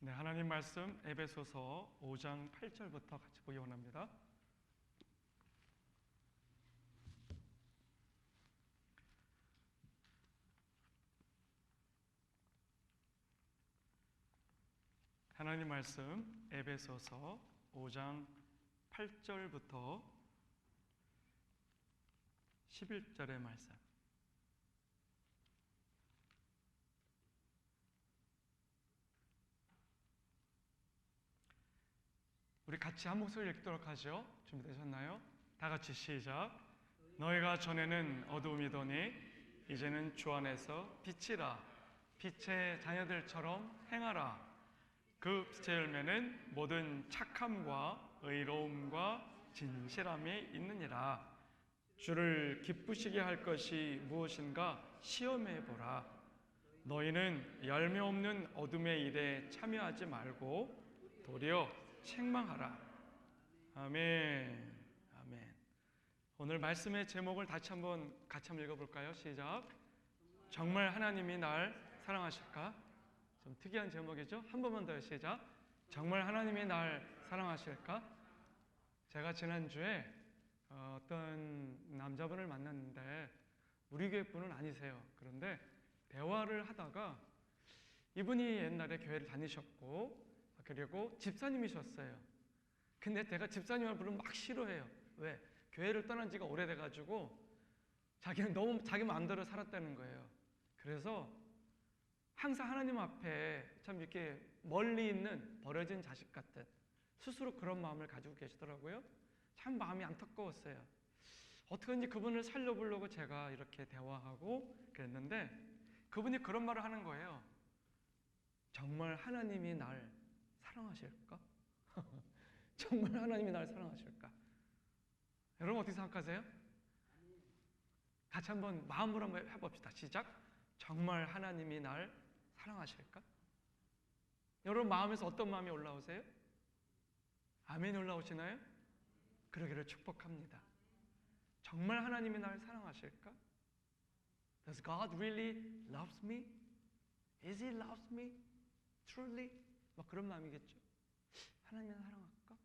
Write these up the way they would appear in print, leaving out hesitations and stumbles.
네, 하나님 말씀 에베소서 5장 8절부터 같이 보기 원합니다. 하나님 말씀 에베소서 5장 8절부터 11절의 말씀. 우리 같이 한 목소리 읽도록 하죠. 준비되셨나요? 다 같이 시작. 너희가 전에는 어두움이더니 이제는 주 안에서 빛이라. 빛의 자녀들처럼 행하라. 그 빛의 열매는 모든 착함과 의로움과 진실함이 있느니라. 주를 기쁘시게 할 것이 무엇인가 시험해 보라. 너희는 열매 없는 어둠의 일에 참여하지 말고 도리어 책망하라. 아멘. 아멘. 오늘 말씀의 제목을 같이 한번 읽어볼까요? 시작. 정말 하나님이 날 사랑하실까? 좀 특이한 제목이죠? 한 번만 더요. 시작. 정말 하나님이 날 사랑하실까? 제가 지난주에 어떤 남자분을 만났는데 우리 교회 분은 아니세요. 그런데 대화를 하다가 이분이 옛날에 교회를 다니셨고 그리고 집사님이셨어요. 근데 제가 집사님을 부르면 막 싫어해요. 왜? 교회를 떠난 지가 오래돼가지고 자기는 너무 자기 마음대로 살았다는 거예요. 그래서 항상 하나님 앞에 참 이렇게 멀리 있는 버려진 자식 같은 스스로 그런 마음을 가지고 계시더라고요. 참 마음이 안타까웠어요. 어떻게든지 그분을 살려보려고 제가 이렇게 대화하고 그랬는데 그분이 그런 말을 하는 거예요. 정말 하나님이 날 사랑하실까? 정말 하나님이 날 사랑하실까? 여러분 어떻게 생각하세요? 같이 한번 마음으로 한번 해봅시다. 시작. 정말 하나님이 날 사랑하실까? 여러분 마음에서 어떤 마음이 올라오세요? 아멘이 올라오시나요? 그러기를 축복합니다. 정말 하나님이 날 사랑하실까? Does God really loves me? Is He loves me? Truly? 막 그런 마음이겠죠. 하나님을 사랑할까?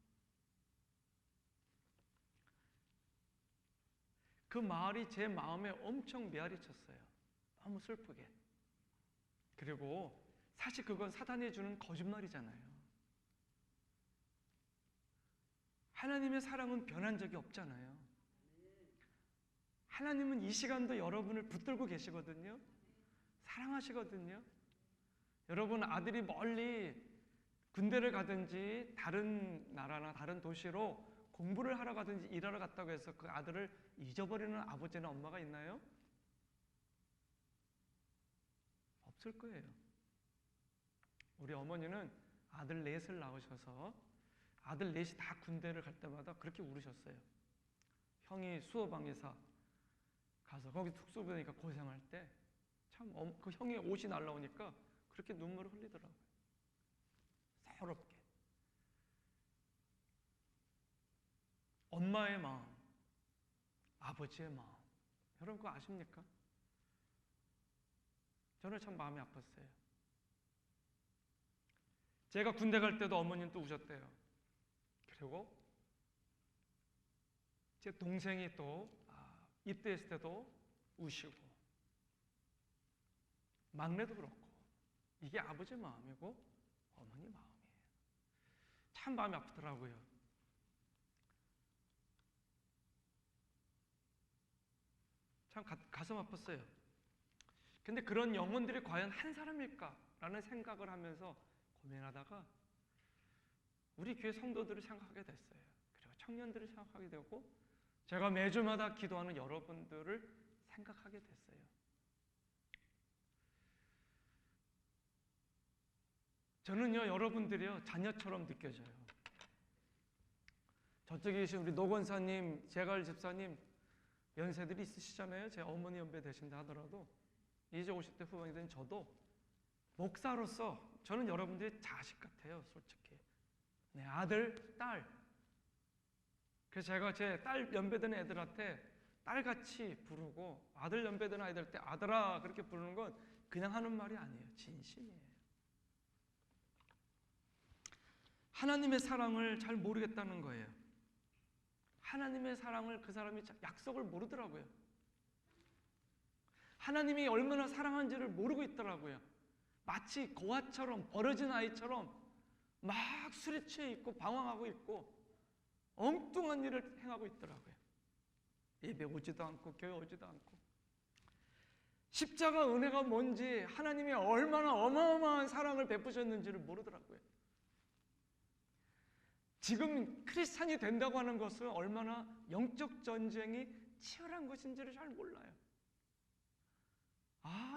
그 말이 제 마음에 엄청 메아리 쳤어요. 너무 슬프게. 그리고 사실 그건 사단이 주는 거짓말이잖아요. 하나님의 사랑은 변한 적이 없잖아요. 하나님은 이 시간도 여러분을 붙들고 계시거든요. 사랑하시거든요. 여러분 아들이 멀리 군대를 가든지 다른 나라나 다른 도시로 공부를 하러 가든지 일하러 갔다고 해서 그 아들을 잊어버리는 아버지나 엄마가 있나요? 없을 거예요. 우리 어머니는 아들 넷을 낳으셔서 아들 넷이 다 군대를 갈 때마다 그렇게 울으셨어요. 형이 수호방위사 가서 거기 특수부대니까 고생할 때 참 그 형의 옷이 날라오니까 그렇게 눈물을 흘리더라고요. 서럽게. 엄마의 마음, 아버지의 마음. 여러분 그거 아십니까? 저는 참 마음이 아팠어요. 제가 군대 갈 때도 어머니는 또 우셨대요. 그리고 제 동생이 또 입대했을 때도 우시고 막내도 그렇고 이게 아버지 마음이고 어머니 마음이에요. 참 마음이 아프더라고요. 참 가슴 아팠어요. 근데 그런 영혼들이 과연 한 사람일까라는 생각을 하면서 고민하다가 우리 교회 성도들을 생각하게 됐어요. 그리고 청년들을 생각하게 되고 제가 매주마다 기도하는 여러분들을 생각하게 됐어요. 저는요, 여러분들이요, 자녀처럼 느껴져요. 저쪽에 계신 우리 노 권사님, 재갈 집사님, 연세들이 있으시잖아요. 제 어머니 연배 되신다 하더라도, 이제 50대 후반이 된 저도, 목사로서 저는 여러분들의 자식 같아요, 솔직히. 네, 아들, 딸. 그래서 제가 제 딸 연배되는 애들한테 딸같이 부르고, 아들 연배되는 아이들한테 아들아, 그렇게 부르는 건 그냥 하는 말이 아니에요. 진심이에요. 하나님의 사랑을 잘 모르겠다는 거예요. 하나님의 사랑을 그 사람이 약속을 모르더라고요. 하나님이 얼마나 사랑한지를 모르고 있더라고요. 마치 고아처럼, 버려진 아이처럼 막 술에 취해 있고 방황하고 있고 엉뚱한 일을 행하고 있더라고요. 예배 오지도 않고 교회 오지도 않고. 십자가 은혜가 뭔지, 하나님이 얼마나 어마어마한 사랑을 베푸셨는지를 모르더라고요. 지금 크리스찬이 된다고 하는 것은 얼마나 영적 전쟁이 치열한 것인지를 잘 몰라요.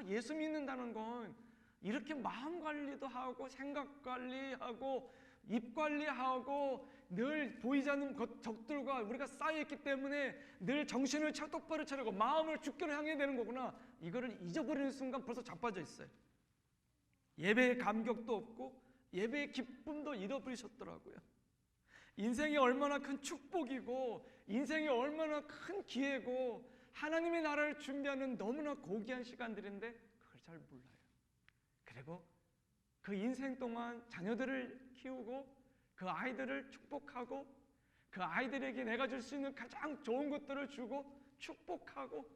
예수 믿는다는 건 이렇게 마음 관리도 하고 생각 관리하고 입 관리하고 늘 보이지 않는 적들과 우리가 쌓여있기 때문에 늘 정신을 똑바로 차리고 마음을 주께로 향해야 되는 거구나. 이거를 잊어버리는 순간 벌써 자빠져 있어요. 예배의 감격도 없고 예배의 기쁨도 잃어버리셨더라고요. 인생이 얼마나 큰 축복이고 인생이 얼마나 큰 기회고 하나님의 나라를 준비하는 너무나 고귀한 시간들인데 그걸 잘 몰라요. 그리고 그 인생 동안 자녀들을 키우고 그 아이들을 축복하고 그 아이들에게 내가 줄 수 있는 가장 좋은 것들을 주고 축복하고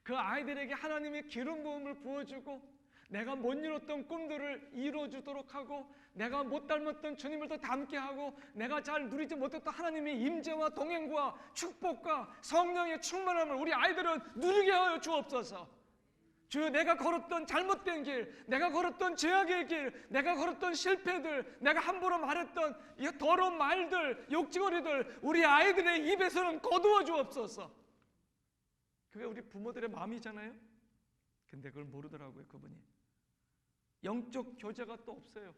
그 아이들에게 하나님의 기름 부음을 부어주고 내가 못 이뤘던 꿈들을 이뤄주도록 하고 내가 못 닮았던 주님을 더 닮게 하고 내가 잘 누리지 못했던 하나님의 임재와 동행과 축복과 성령의 충만함을 우리 아이들은 누리게 하여 주옵소서. 주여, 내가 걸었던 잘못된 길, 내가 걸었던 죄악의 길, 내가 걸었던 실패들, 내가 함부로 말했던 이 더러운 말들, 욕지거리들 우리 아이들의 입에서는 거두어 주옵소서. 그게 우리 부모들의 마음이잖아요. 근데 그걸 모르더라고요. 그분이 영적 교제가 또 없어요.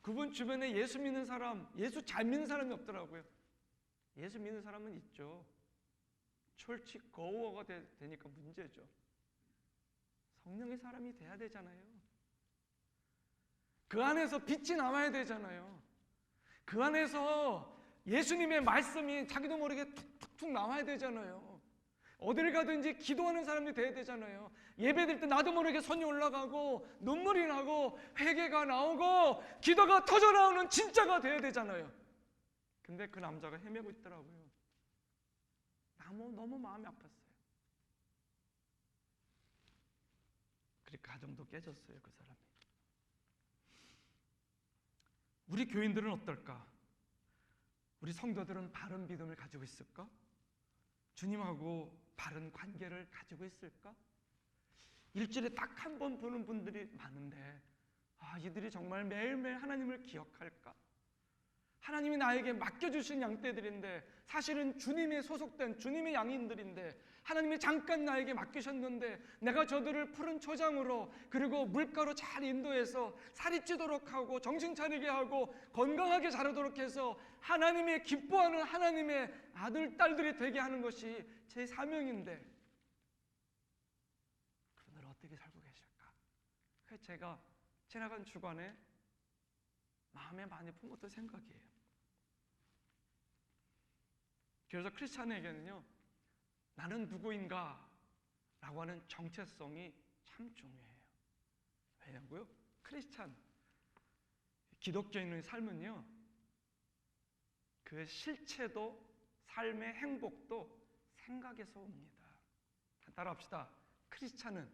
그분 주변에 예수 믿는 사람, 예수 잘 믿는 사람이 없더라고요. 예수 믿는 사람은 있죠. 철치 거우어가 되니까 문제죠. 성령의 사람이 돼야 되잖아요. 그 안에서 빛이 남아야 되잖아요. 그 안에서 예수님의 말씀이 자기도 모르게 툭툭툭 나와야 되잖아요. 어딜 가든지 기도하는 사람이 돼야 되잖아요. 예배드릴 때 나도 모르게 손이 올라가고 눈물이 나고 회개가 나오고 기도가 터져나오는 진짜가 돼야 되잖아요. 근데 그 남자가 헤매고 있더라고요. 너무 마음이 아팠어요. 그러니까 가정도 깨졌어요. 그 사람이. 우리 교인들은 어떨까? 우리 성도들은 바른 믿음을 가지고 있을까? 주님하고 바른 관계를 가지고 있을까? 일주일에 딱 한 번 보는 분들이 많은데 이들이 정말 매일매일 하나님을 기억할까? 하나님이 나에게 맡겨주신 양떼들인데 사실은 주님의 소속된 주님의 양인들인데 하나님이 잠깐 나에게 맡기셨는데 내가 저들을 푸른 초장으로 그리고 물가로 잘 인도해서 살이 찌도록 하고 정신 차리게 하고 건강하게 자라도록 해서 하나님의 기뻐하는 하나님의 아들, 딸들이 되게 하는 것이 제 사명인데 그분들 어떻게 살고 계실까? 그래서 제가 지나간 주간에 마음에 많이 품었던 생각이에요. 그래서 크리스찬에게는요, 나는 누구인가? 라고 하는 정체성이 참 중요해요. 왜냐고요? 크리스찬, 기독교인의 삶은요, 그 실체도 삶의 행복도 생각에서 옵니다. 따라합시다. 크리스찬은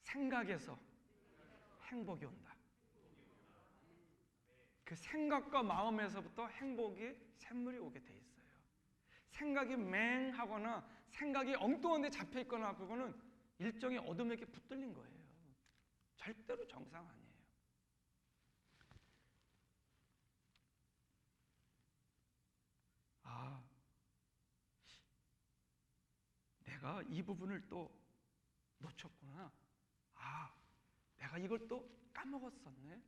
생각에서 행복이 온다. 그 생각과 마음에서부터 행복이 샘물이 오게 돼 있어요. 생각이 맹하거나 생각이 엉뚱한 데 잡혀 있거나 그거는 일종의 어둠에게 붙들린 거예요. 절대로 정상 아니에요. 내가 이 부분을 또 놓쳤구나. 내가 이걸 또 까먹었었네.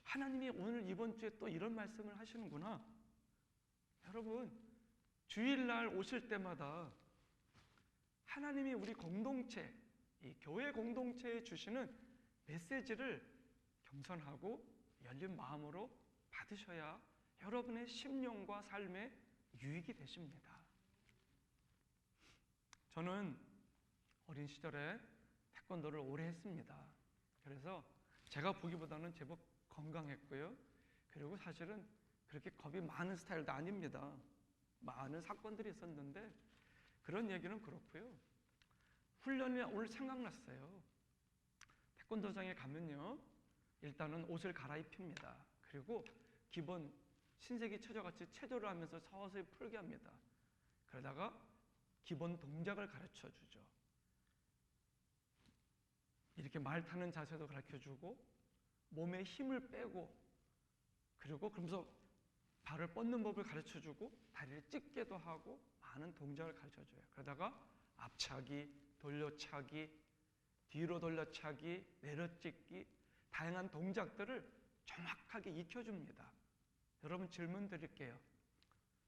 하나님이 오늘 이번 주에 또 이런 말씀을 하시는구나. 여러분, 주일날 오실 때마다 하나님이 우리 공동체, 이 교회 공동체에 주시는 메시지를 겸손하고 열린 마음으로 받으셔야 여러분의 심령과 삶에 유익이 되십니다. 저는 어린 시절에 태권도를 오래 했습니다. 그래서 제가 보기보다는 제법 건강했고요. 그리고 사실은 그렇게 겁이 많은 스타일도 아닙니다. 많은 사건들이 있었는데 그런 얘기는 그렇고요. 훈련이 오늘 생각났어요. 태권도장에 가면요, 일단은 옷을 갈아입힙니다. 그리고 기본 신세기 체조같이 체조를 하면서 서서히 풀게 합니다. 그러다가 기본 동작을 가르쳐 주죠. 이렇게 말 타는 자세도 가르쳐 주고 몸에 힘을 빼고, 그리고 그러면서 발을 뻗는 법을 가르쳐 주고 다리를 찢게도 하고 많은 동작을 가르쳐 줘요. 그러다가 앞차기, 돌려차기, 뒤로 돌려차기, 내려찍기, 다양한 동작들을 정확하게 익혀줍니다. 여러분 질문 드릴게요.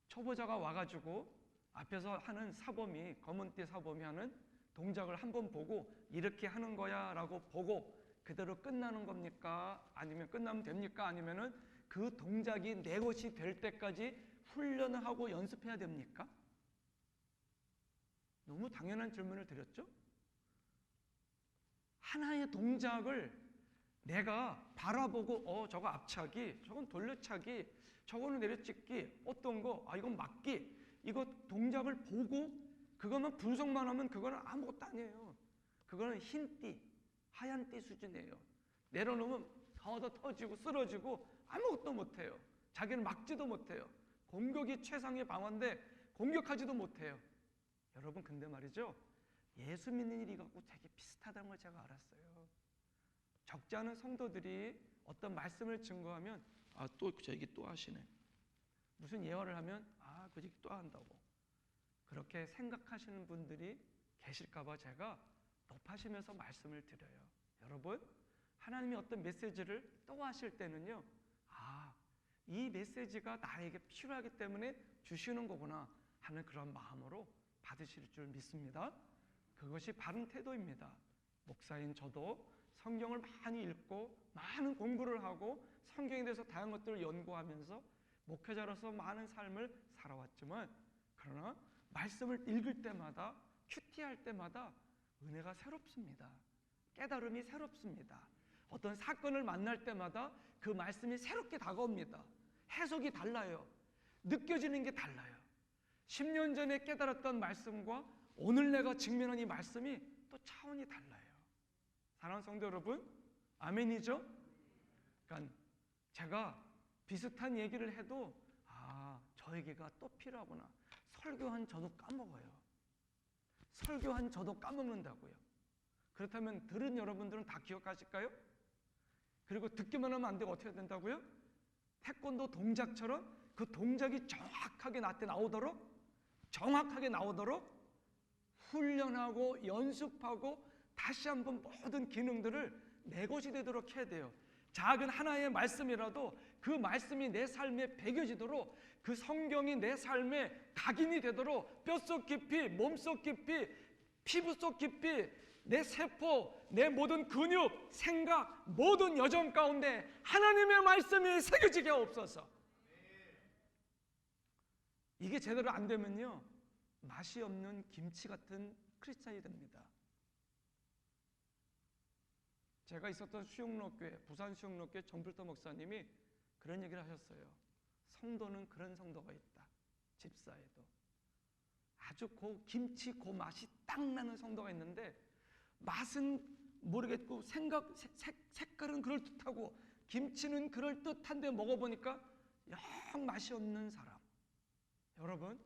초보자가 와가지고 앞에서 하는 사범이, 검은띠 사범이 하는 동작을 한번 보고 이렇게 하는 거야 라고 보고 그대로 끝나는 겁니까? 아니면 끝나면 됩니까? 아니면은 그 동작이 내 것이 될 때까지 훈련을 하고 연습해야 됩니까? 너무 당연한 질문을 드렸죠? 하나의 동작을 내가 바라보고 저거 앞차기, 저건 돌려차기, 저거는 내려찍기, 어떤 거, 이건 막기, 이거 동작을 보고 그것만 분석만 하면 그거는 아무것도 아니에요. 그거는 흰띠, 하얀 띠 수준이에요. 내려놓으면 더 터지고 쓰러지고 아무것도 못해요. 자기는 막지도 못해요. 공격이 최상의 방어인데 공격하지도 못해요. 여러분 근데 말이죠, 예수 믿는 일이 갖고 되게 비슷하다는 걸 제가 알았어요. 적지 않은 성도들이 어떤 말씀을 증거하면 또 저 얘기 또 하시네. 무슨 예화를 하면 그 얘기 또 한다고. 그렇게 생각하시는 분들이 계실까 봐 제가 높아지면서 말씀을 드려요. 여러분, 하나님이 어떤 메시지를 또 하실 때는요, 이 메시지가 나에게 필요하기 때문에 주시는 거구나 하는 그런 마음으로 받으실 줄 믿습니다. 그것이 바른 태도입니다. 목사인 저도 성경을 많이 읽고 많은 공부를 하고 성경에 대해서 다양한 것들을 연구하면서 목회자로서 많은 삶을 살아왔지만, 그러나 말씀을 읽을 때마다, 큐티할 때마다 은혜가 새롭습니다. 깨달음이 새롭습니다. 어떤 사건을 만날 때마다 그 말씀이 새롭게 다가옵니다. 해석이 달라요. 느껴지는 게 달라요. 10년 전에 깨달았던 말씀과 오늘 내가 직면한 이 말씀이 또 차원이 달라요. 사랑하는 성도 여러분, 아멘이죠? 그러니까 제가 비슷한 얘기를 해도 저에게가 또 필요하구나. 설교한 저도 까먹어요. 설교한 저도 까먹는다고요. 그렇다면 들은 여러분들은 다 기억하실까요? 그리고 듣기만 하면 안 되고 어떻게 된다고요? 태권도 동작처럼 그 동작이 정확하게 나오도록 훈련하고 연습하고 다시 한번 모든 기능들을 내 것이 되도록 해야 돼요. 작은 하나의 말씀이라도 그 말씀이 내 삶에 배겨지도록, 그 성경이 내 삶에 각인이 되도록 뼛속 깊이, 몸속 깊이, 피부 속 깊이, 내 세포, 내 모든 근육, 생각, 모든 여정 가운데 하나님의 말씀이 새겨지게 하옵소서. 이게 제대로 안 되면요, 맛이 없는 김치 같은 크리스찬이 됩니다. 제가 있었던 수영로교회, 부산 수영로교회 정필도 목사님이 그런 얘기를 하셨어요. 성도는 그런 성도가 있다. 집사에도 아주 김치 맛이 딱 나는 성도가 있는데, 맛은 모르겠고 색깔은 그럴듯하고 김치는 그럴듯한데 먹어보니까 영 맛이 없는 사람. 여러분,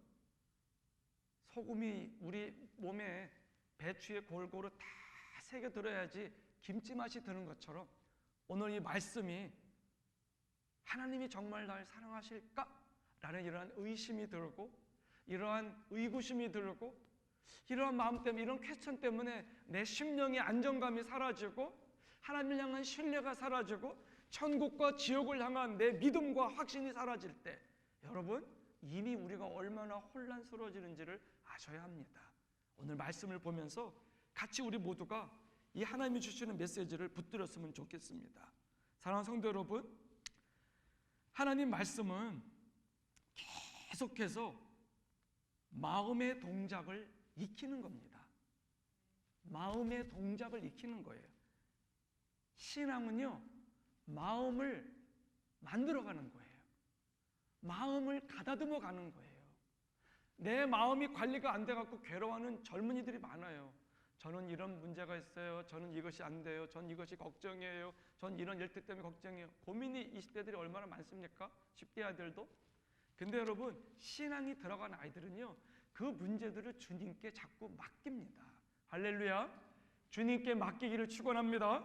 소금이 우리 몸에 배추에 골고루 다 새겨 들어야지 김치 맛이 드는 것처럼, 오늘 이 말씀이 하나님이 정말 날 사랑하실까? 라는 이러한 의심이 들고, 이러한 의구심이 들고, 이러한 마음 때문에, 이런 퀘스천 때문에 내 심령의 안정감이 사라지고 하나님을 향한 신뢰가 사라지고 천국과 지옥을 향한 내 믿음과 확신이 사라질 때, 여러분, 이미 우리가 얼마나 혼란스러워지는지를 아셔야 합니다. 오늘 말씀을 보면서 같이 우리 모두가 이 하나님이 주시는 메시지를 붙들었으면 좋겠습니다. 사랑하는 성도 여러분, 하나님 말씀은 계속해서 마음의 동작을 익히는 겁니다. 마음의 동작을 익히는 거예요. 신앙은요, 마음을 만들어가는 거예요. 마음을 가다듬어 가는 거예요. 내 마음이 관리가 안 돼갖고 괴로워하는 젊은이들이 많아요. 저는 이런 문제가 있어요. 저는 이것이 안 돼요. 전 이것이 걱정이에요. 전 이런 일들 때문에 걱정이에요. 고민이 20대들이 얼마나 많습니까? 10대 아이들도. 근데 여러분, 신앙이 들어간 아이들은요, 그 문제들을 주님께 자꾸 맡깁니다. 할렐루야. 주님께 맡기기를 축원합니다.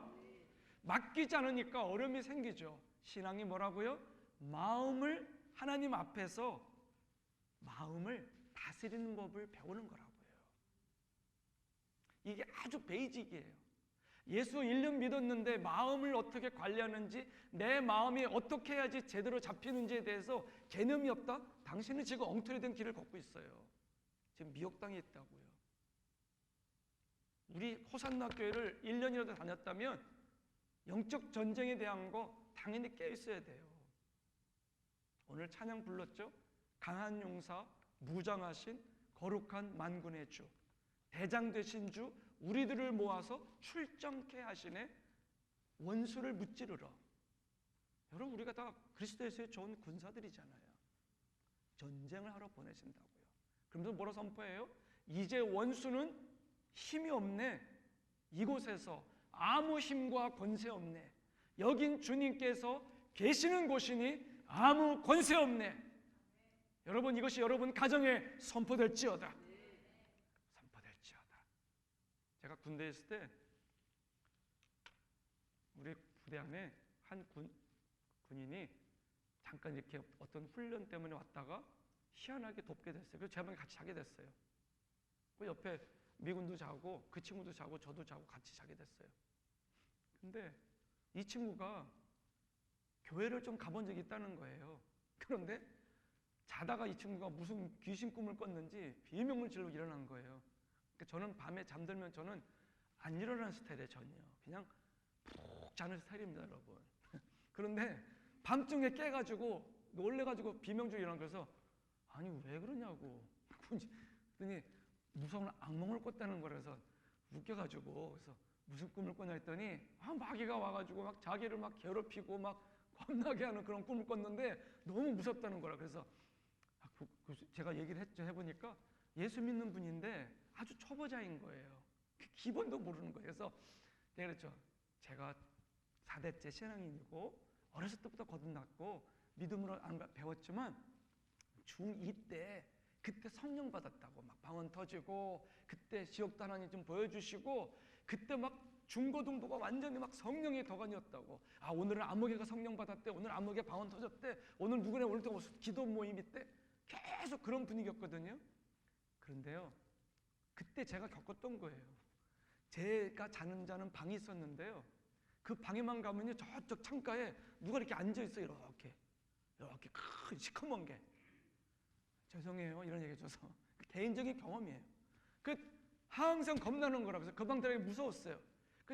맡기지 않으니까 어려움이 생기죠. 신앙이 뭐라고요? 마음을 하나님 앞에서 마음을 다스리는 법을 배우는 거라고요. 이게 아주 베이직이에요. 예수 1년 믿었는데 마음을 어떻게 관리하는지, 내 마음이 어떻게 해야지 제대로 잡히는지에 대해서 개념이 없다? 당신은 지금 엉터리 된 길을 걷고 있어요. 지금 미혹당에 있다고요. 우리 호산나 교회를 1년이라도 다녔다면 영적 전쟁에 대한 거 당연히 깨 있어야 돼요. 오늘 찬양 불렀죠? 강한 용사, 무장하신 거룩한 만군의 주, 대장 되신 주, 우리들을 모아서 출정케 하시네. 원수를 무찌르러. 여러분, 우리가 다 그리스도에서의 좋은 군사들이잖아요. 전쟁을 하러 보내신다고요. 그러면서 뭐라 선포해요? 이제 원수는 힘이 없네. 이곳에서 아무 힘과 권세 없네. 여긴 주님께서 계시는 곳이니 아무 권세 없네. 여러분, 이것이 여러분 가정에 선포될지어다. 선포될지어다. 제가 군대에 있을 때 우리 부대 안에 한 군인이 잠깐 이렇게 어떤 훈련 때문에 왔다가 희한하게 돕게 됐어요. 그래서 제가 같이 자게 됐어요. 그 옆에 미군도 자고 그 친구도 자고 저도 자고 같이 자게 됐어요. 근데 이 친구가 교회를 좀 가본 적이 있다는 거예요. 그런데 자다가 이 친구가 무슨 귀신 꿈을 꿨는지 비명을 지르고 일어난 거예요. 그러니까 저는 밤에 잠들면 저는 안 일어나는 스타일이에요. 전혀. 그냥 푹 자는 스타일입니다, 여러분. 그런데 밤중에 깨가지고 놀래가지고 비명 지르고 일어난 거여서 아니 왜 그러냐고. 그랬더니 무서운 악몽을 꿨다는 거라서 웃겨가지고 그래서 무슨 꿈을 꿨냐 했더니 마귀가 와가지고 막 자기를 막 괴롭히고 막 겁나게 하는 그런 꿈을 꿨는데 너무 무섭다는 거라. 그래서 제가 얘기를 해보니까 예수 믿는 분인데 아주 초보자인 거예요. 기본도 모르는 거예요. 그래서 내가 그랬죠. 제가 4대째 신앙인이고 어렸을 때부터 거듭났고 믿음으로 안 배웠지만 중2 때 그때 성령 받았다고 막 방언 터지고 그때 지옥도 하나님 좀 보여주시고 그때 막 중고등부가 완전히 막 성령의 도가니였다고. 아, 오늘은 아무개가 성령 받았대. 오늘 아무개 방언 터졌대. 오늘 누구네 오늘 또 기도 모임 있대. 계속 그런 분위기였거든요. 그런데요, 그때 제가 겪었던 거예요. 제가 자는 방이 있었는데요. 그 방에만 가면요, 저쪽 창가에 누가 이렇게 앉아 있어요. 이렇게 큰 시커먼 게. 죄송해요, 이런 얘기 해줘서. 개인적인 경험이에요. 항상 겁나는 거라. 그래서 그 방 들어가기 무서웠어요.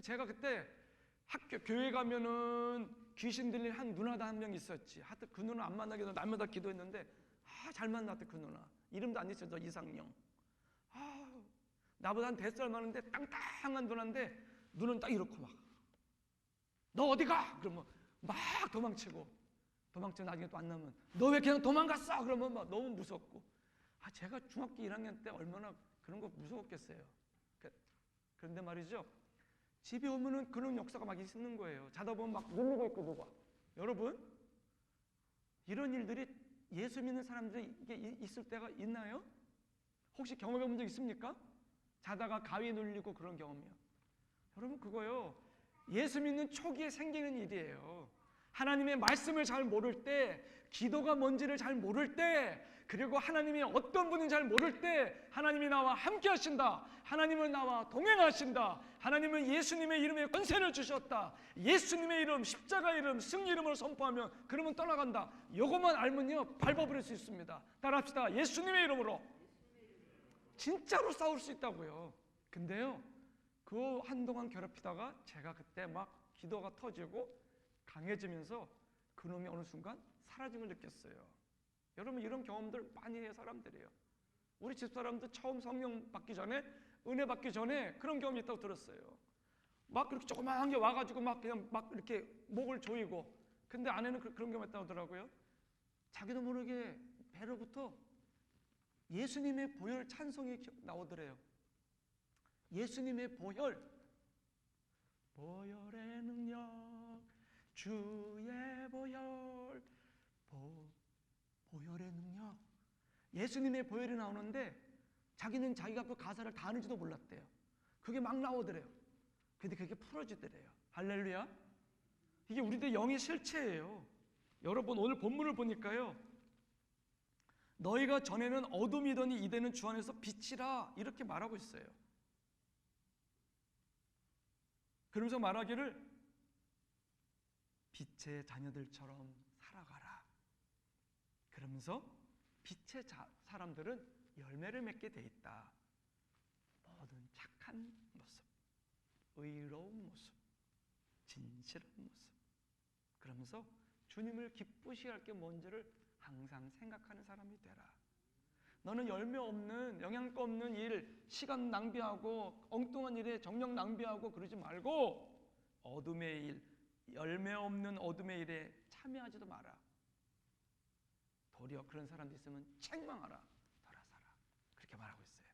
제가 그때 교회 가면은 귀신 들린 한 누나다 한 명 있었지. 하여튼 그 누나 안 만나게 해서 날마다 기도했는데 잘 만났대. 그 누나 이름도 안 있어요. 이상영. 나보다 한 100살 많은데 땅땅한 누나인데 눈은 딱 이렇고 막 너 어디 가? 그러면 막 도망치고 나중에 또 안 나면 너 왜 그냥 도망갔어? 그러면 막 너무 무섭고. 제가 중학교 1학년 때 얼마나 그런 거 무서웠겠어요. 그런데 말이죠, 집에 오면은 그런 역사가 막 있는 거예요. 자다 보면 막 누르고 있고 누가. 여러분, 이런 일들이 예수 믿는 사람들이 이게 있을 때가 있나요? 혹시 경험해 본 적 있습니까? 자다가 가위 눌리고 그런 경험이요. 여러분, 그거요, 예수 믿는 초기에 생기는 일이에요. 하나님의 말씀을 잘 모를 때, 기도가 뭔지를 잘 모를 때, 그리고 하나님이 어떤 분인지 잘 모를 때 하나님이 나와 함께 하신다. 하나님은 나와 동행하신다. 하나님은 예수님의 이름에 권세를 주셨다. 예수님의 이름, 십자가 이름, 승리 이름으로 선포하면 그러면 떠나간다. 이것만 알면요, 밟아버릴 수 있습니다. 따라합시다. 예수님의 이름으로. 진짜로 싸울 수 있다고요. 근데요, 그 한동안 괴롭히다가 제가 그때 막 기도가 터지고 강해지면서 그놈이 어느 순간 사라진 걸 느꼈어요. 여러분, 이런 경험들 많이 해요, 사람들이요. 우리 집사람도 처음 성령 받기 전에, 은혜 받기 전에 그런 경험이 있다고 들었어요. 막 그렇게 조그마한 게 와가지고 막 그냥 막 이렇게 목을 조이고, 근데 아내는 그런 경우가 있다고 하더라고요. 자기도 모르게 배로부터 예수님의 보혈 찬송이 나오더래요. 예수님의 보혈, 보혈의 능력, 주의 보혈, 보혈의 능력. 예수님의 보혈이 나오는데 자기는 자기가 그 가사를 다 아는지도 몰랐대요. 그게 막 나오더래요. 근데 그게 풀어지더래요. 할렐루야. 이게 우리들의 영의 실체예요. 여러분, 오늘 본문을 보니까요, 너희가 전에는 어둠이더니 이제는 주 안에서 빛이라, 이렇게 말하고 있어요. 그러면서 말하기를 빛의 자녀들처럼 살아가라. 그러면서 빛의 사람들은 열매를 맺게 돼 있다. 모든 착한 모습, 의로운 모습, 진실한 모습, 그러면서 주님을 기쁘시게 할 게 뭔지를 항상 생각하는 사람이 되라. 너는 열매 없는, 영양가 없는 일, 시간 낭비하고 엉뚱한 일에 정력 낭비하고 그러지 말고 어둠의 일, 열매 없는 어둠의 일에 참여하지도 마라. 도리어 그런 사람도 있으면 책망하라. 돌아서라. 그렇게 말하고 있어요.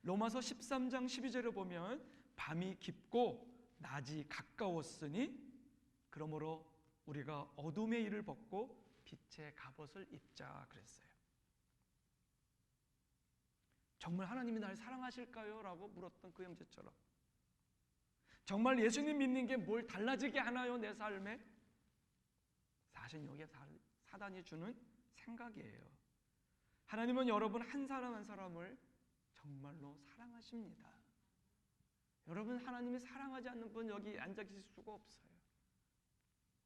로마서 13장 12절을 보면 밤이 깊고 낮이 가까웠으니 그러므로 우리가 어둠의 일을 벗고 빛의 갑옷을 입자 그랬어요. 정말 하나님이 날 사랑하실까요? 라고 물었던 그 형제처럼, 정말 예수님 믿는 게 뭘 달라지게 하나요? 내 삶에? 사실 이게 사단이 주는 생각이에요. 하나님은 여러분 한 사람 한 사람을 정말로 사랑하십니다. 여러분, 하나님이 사랑하지 않는 분 여기 앉아 계실 수가 없어요.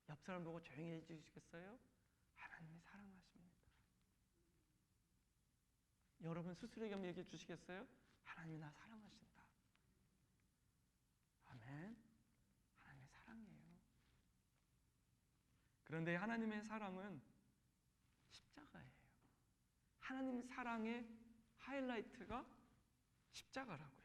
옆 사람 보고 조용히 해주시겠어요? 하나님이 사랑하십니다. 여러분 스스로에게 한번 얘기해 주시겠어요? 하나님이 나 사랑하신다. 아멘. 하나님의 사랑이에요. 그런데 하나님의 사랑은 십자가예요. 하나님 사랑의 하이라이트가 십자가라고요.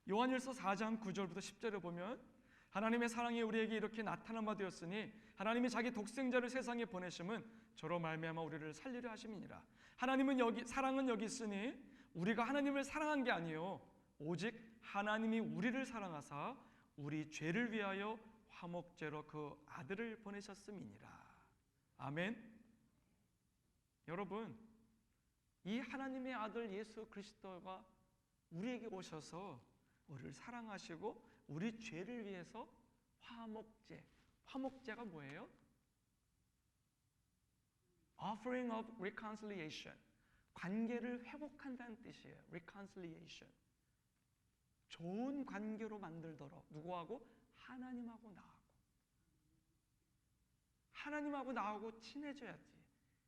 요한일서 4장 9절부터 10절에 보면 하나님의 사랑이 우리에게 이렇게 나타난 바 되었으니 하나님이 자기 독생자를 세상에 보내심은 저로 말미암아 우리를 살리려 하심이니라. 하나님은 사랑은 여기 있으니 우리가 하나님을 사랑한 게 아니요 오직 하나님이 우리를 사랑하사 우리 죄를 위하여 화목제로 그 아들을 보내셨음이니라. 아멘. 여러분, 이 하나님의 아들 예수 그리스도가 우리에게 오셔서 우리를 사랑하시고 우리 죄를 위해서 화목제가 뭐예요? Offering of reconciliation, 관계를 회복한다는 뜻이에요. reconciliation, 좋은 관계로 만들도록. 누구하고? 하나님하고 나하고 친해져야지.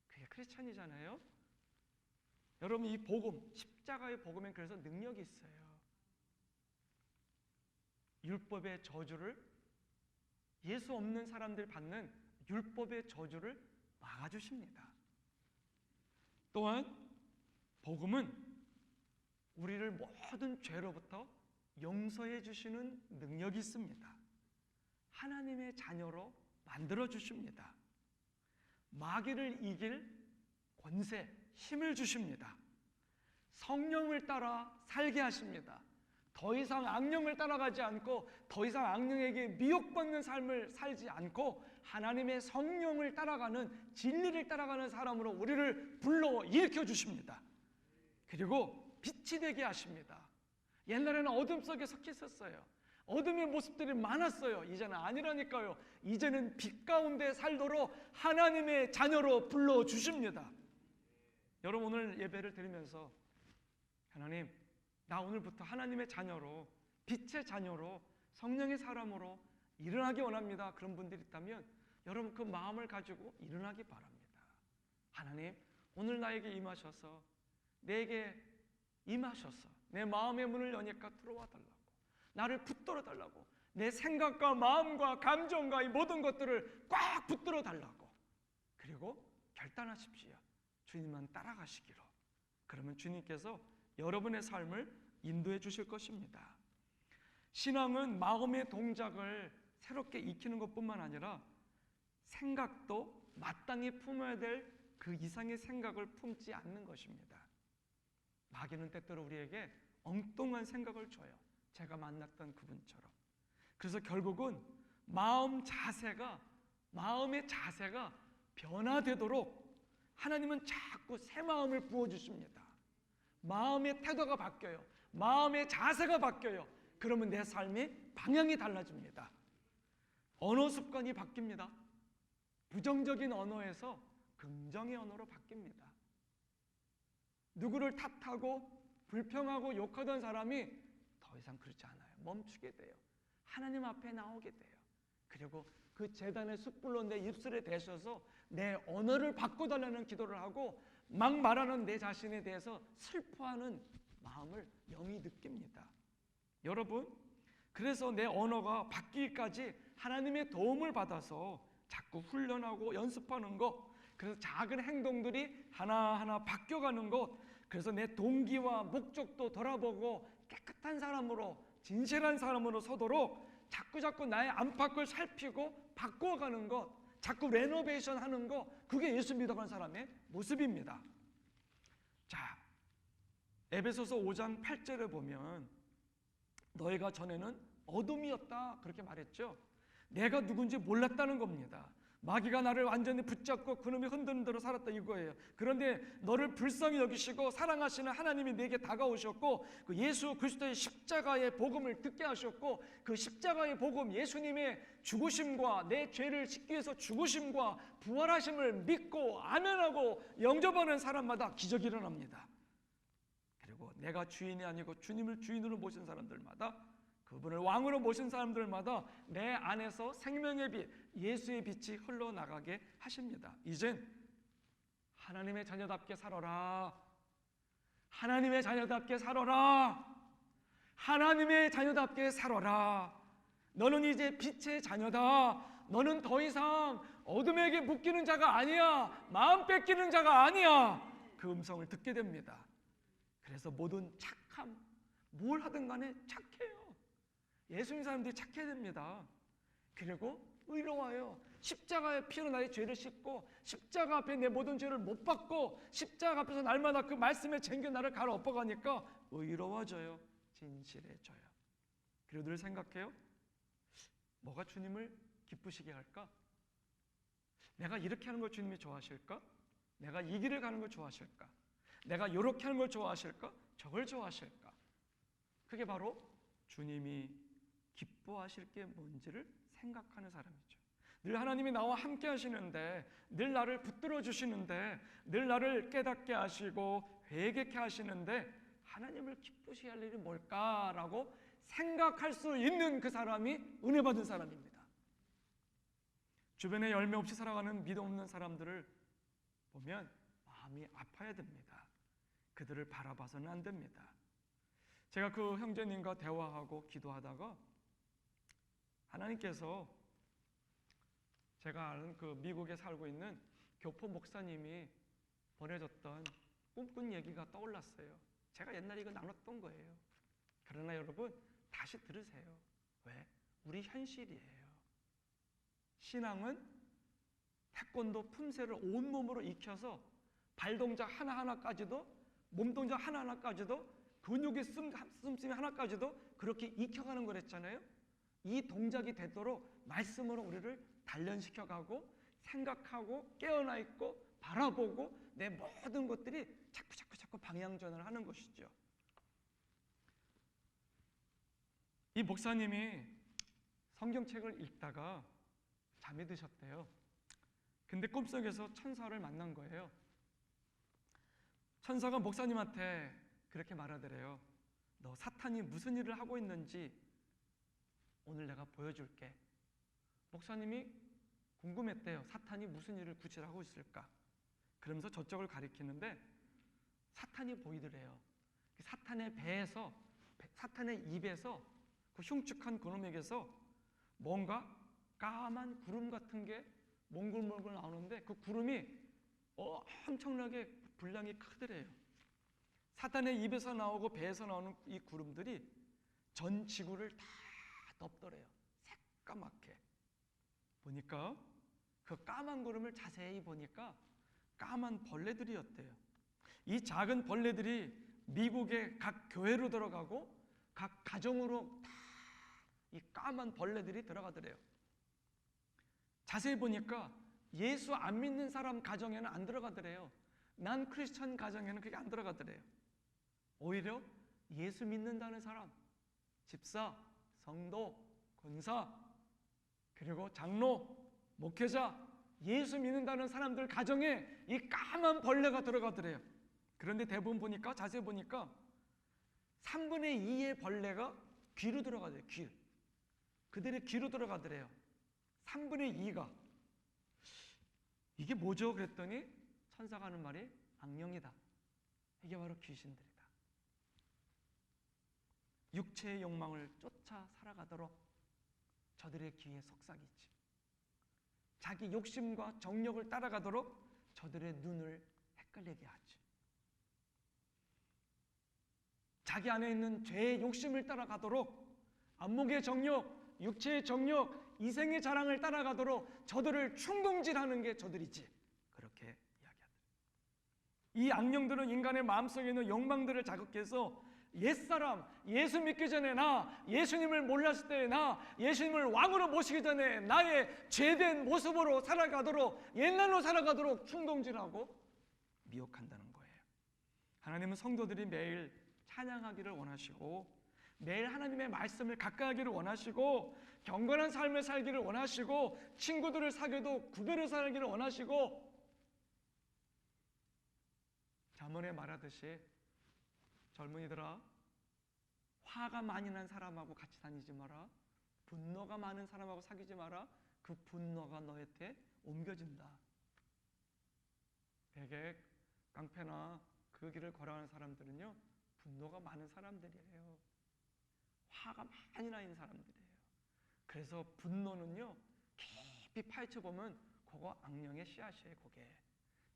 그게 크리스천이잖아요. 여러분, 이 복음, 십자가의 복음엔 그래서 능력이 있어요. 율법의 저주를, 예수 없는 사람들 받는 율법의 저주를 막아주십니다. 또한 복음은 우리를 모든 죄로부터 용서해 주시는 능력이 있습니다. 하나님의 자녀로 만들어 주십니다. 마귀를 이길 권세, 힘을 주십니다. 성령을 따라 살게 하십니다. 더 이상 악령을 따라가지 않고 더 이상 악령에게 미혹받는 삶을 살지 않고 하나님의 성령을 따라가는, 진리를 따라가는 사람으로 우리를 불러 일으켜 주십니다. 그리고 빛이 되게 하십니다. 옛날에는 어둠 속에 섞여 있었어요. 어둠의 모습들이 많았어요. 이제는 아니라니까요. 이제는 빛 가운데 살도록 하나님의 자녀로 불러 주십니다. 여러분, 오늘 예배를 드리면서 하나님, 나 오늘부터 하나님의 자녀로, 빛의 자녀로, 성령의 사람으로 일어나기 원합니다. 그런 분들이 있다면 여러분 그 마음을 가지고 일어나기 바랍니다. 하나님, 오늘 나에게 임하셔서, 내게 임하셔서 내 마음의 문을 여니까 들어와 달라고, 나를 붙들어 달라고, 내 생각과 마음과 감정과 이 모든 것들을 꽉 붙들어 달라고, 그리고 결단하십시오. 주님만 따라가시기로. 그러면 주님께서 여러분의 삶을 인도해 주실 것입니다. 신앙은 마음의 동작을 새롭게 익히는 것뿐만 아니라 생각도 마땅히 품어야 될 그 이상의 생각을 품지 않는 것입니다. 마귀는 때때로 우리에게 엉뚱한 생각을 줘요. 제가 만났던 그분처럼. 그래서 결국은 마음의 자세가 변화되도록 하나님은 자꾸 새 마음을 부어주십니다. 마음의 태도가 바뀌어요. 마음의 자세가 바뀌어요. 그러면 내 삶의 방향이 달라집니다. 언어 습관이 바뀝니다. 부정적인 언어에서 긍정의 언어로 바뀝니다. 누구를 탓하고 불평하고 욕하던 사람이 더 이상 그렇지 않아요. 멈추게 돼요. 하나님 앞에 나오게 돼요. 그리고 그 제단의 숯불로 내 입술에 대셔서 내 언어를 바꿔달라는 기도를 하고 막 말하는 내 자신에 대해서 슬퍼하는 마음을 영이 느낍니다. 여러분, 그래서 내 언어가 바뀌기까지 하나님의 도움을 받아서 자꾸 훈련하고 연습하는 것, 그래서 작은 행동들이 하나하나 바뀌어가는 것, 그래서 내 동기와 목적도 돌아보고 깨끗한 사람으로, 진실한 사람으로 서도록 자꾸 나의 안팎을 살피고 바꿔가는 것, 자꾸 레노베이션 하는 것, 그게 예수 믿어가는 사람의 모습입니다. 자, 에베소서 5장 8절에 보면 너희가 전에는 어둠이었다 그렇게 말했죠. 내가 누군지 몰랐다는 겁니다. 마귀가 나를 완전히 붙잡고 그놈이 흔드는 대로 살았다 이거예요. 그런데 너를 불쌍히 여기시고 사랑하시는 하나님이 내게 다가오셨고 그 예수 그리스도의 십자가의 복음을 듣게 하셨고 그 십자가의 복음, 예수님의 죽으심과 내 죄를 씻기 위해서 죽으심과 부활하심을 믿고 아멘하고 영접하는 사람마다 기적이 일어납니다. 그리고 내가 주인이 아니고 주님을 주인으로 모신 사람들마다, 그분을 왕으로 모신 사람들마다 내 안에서 생명의 빛, 예수의 빛이 흘러나가게 하십니다. 이젠 하나님의 자녀답게 살아라. 하나님의 자녀답게 살아라. 하나님의 자녀답게 살아라. 너는 이제 빛의 자녀다. 너는 더 이상 어둠에게 묶이는 자가 아니야. 마음 뺏기는 자가 아니야. 그 음성을 듣게 됩니다. 그래서 모든 착함, 뭘 하든 간에 착해요. 예수님 사람들이 착해야 됩니다. 그리고 의로워요. 십자가의 피로 나의 죄를 씻고 십자가 앞에 내 모든 죄를 못 받고 십자가 앞에서 날마다 그 말씀에 쟁겨 나를 갈아 엎어가니까 의로워져요. 진실해져요. 그리고 늘 생각해요. 뭐가 주님을 기쁘시게 할까? 내가 이렇게 하는 걸 주님이 좋아하실까? 내가 이 길을 가는 걸 좋아하실까? 내가 이렇게 하는 걸 좋아하실까? 저걸 좋아하실까? 그게 바로 주님이 기뻐하실 게 뭔지를 생각하는 사람이죠. 늘 하나님이 나와 함께 하시는데, 늘 나를 붙들어 주시는데, 늘 나를 깨닫게 하시고 회개케 하시는데 하나님을 기쁘시게 할 일이 뭘까라고 생각할 수 있는 그 사람이 은혜 받은 사람입니다. 주변에 열매 없이 살아가는 믿음 없는 사람들을 보면 마음이 아파야 됩니다. 그들을 바라봐서는 안 됩니다. 제가 그 형제님과 대화하고 기도하다가 하나님께서 제가 아는 그 미국에 살고 있는 교포 목사님이 보내줬던 꿈꾼 얘기가 떠올랐어요. 제가 옛날에 이거 나눴던 거예요. 그러나 여러분 다시 들으세요. 왜? 우리 현실이에요. 신앙은 태권도 품새를 온몸으로 익혀서 발동작 하나하나까지도, 몸동작 하나하나까지도, 근육의 씀씀이 하나까지도 그렇게 익혀가는 거랬잖아요. 이 동작이 되도록 말씀으로 우리를 단련시켜가고 생각하고 깨어나 있고 바라보고 내 모든 것들이 자꾸 방향전환을 하는 것이죠. 이 목사님이 성경책을 읽다가 잠이 드셨대요. 근데 꿈속에서 천사를 만난 거예요. 천사가 목사님한테 그렇게 말하더래요. 너 사탄이 무슨 일을 하고 있는지 오늘 내가 보여줄게. 목사님이 궁금했대요. 사탄이 무슨 일을 구체적으로 하고 있을까? 그러면서 저쪽을 가리키는데 사탄이 보이더래요. 사탄의 배에서, 사탄의 입에서, 그 흉측한 그놈에게서 뭔가 까만 구름 같은 게 몽글몽글 나오는데 그 구름이 엄청나게 분량이 크더래요. 사탄의 입에서 나오고 배에서 나오는 이 구름들이 전 지구를 다 덮더래요. 새까맣게. 보니까 그 까만 구름을 자세히 보니까 까만 벌레들이었대요. 이 작은 벌레들이 미국의 각 교회로 들어가고 각 가정으로 다 이 까만 벌레들이 들어가더래요. 자세히 보니까 예수 안 믿는 사람 가정에는 안 들어가더래요. 난 크리스천 가정에는 그게 안 들어가더래요. 오히려 예수 믿는다는 사람, 집사, 성도, 권사, 그리고 장로, 목회자, 예수 믿는다는 사람들 가정에 이 까만 벌레가 들어가더래요. 그런데 대부분 보니까, 자세히 보니까 3분의 2의 벌레가 귀로 들어가더래요. 귀. 그들의 귀로 들어가더래요. 3분의 2가. 이게 뭐죠? 그랬더니 천사가 하는 말이 악령이다. 이게 바로 귀신들이다. 육체의 욕망을 쫓아 살아가도록 저들의 귀에 속삭이지. 자기 욕심과 정욕을 따라가도록 저들의 눈을 헷갈리게 하지. 자기 안에 있는 죄의 욕심을 따라가도록 안목의 정욕, 육체의 정욕, 이생의 자랑을 따라가도록 저들을 충동질하는 게 저들이지. 그렇게 이야기하더라. 이 악령들은 인간의 마음속에 있는 욕망들을 자극해서 옛사람, 예수 믿기 전에 나, 예수님을 몰랐을 때 나, 예수님을 왕으로 모시기 전에 나의 죄된 모습으로 살아가도록, 옛날로 살아가도록 충동질하고 미혹한다는 거예요. 하나님은 성도들이 매일 찬양하기를 원하시고, 매일 하나님의 말씀을 가까이하기를 원하시고, 경건한 삶을 살기를 원하시고, 친구들을 사귀어도 구별을 살기를 원하시고, 잠언에 말하듯이 젊은이들아, 화가 많이 난 사람하고 같이 다니지 마라. 분노가 많은 사람하고 사귀지 마라. 그 분노가 너한테 옮겨진다. 베개, 깡패나 그 길을 걸어가는 사람들은요, 분노가 많은 사람들이에요. 화가 많이 나 있는 사람들이에요. 그래서 분노는요, 깊이 파헤쳐보면 그거 악령의 씨앗이에요. 그게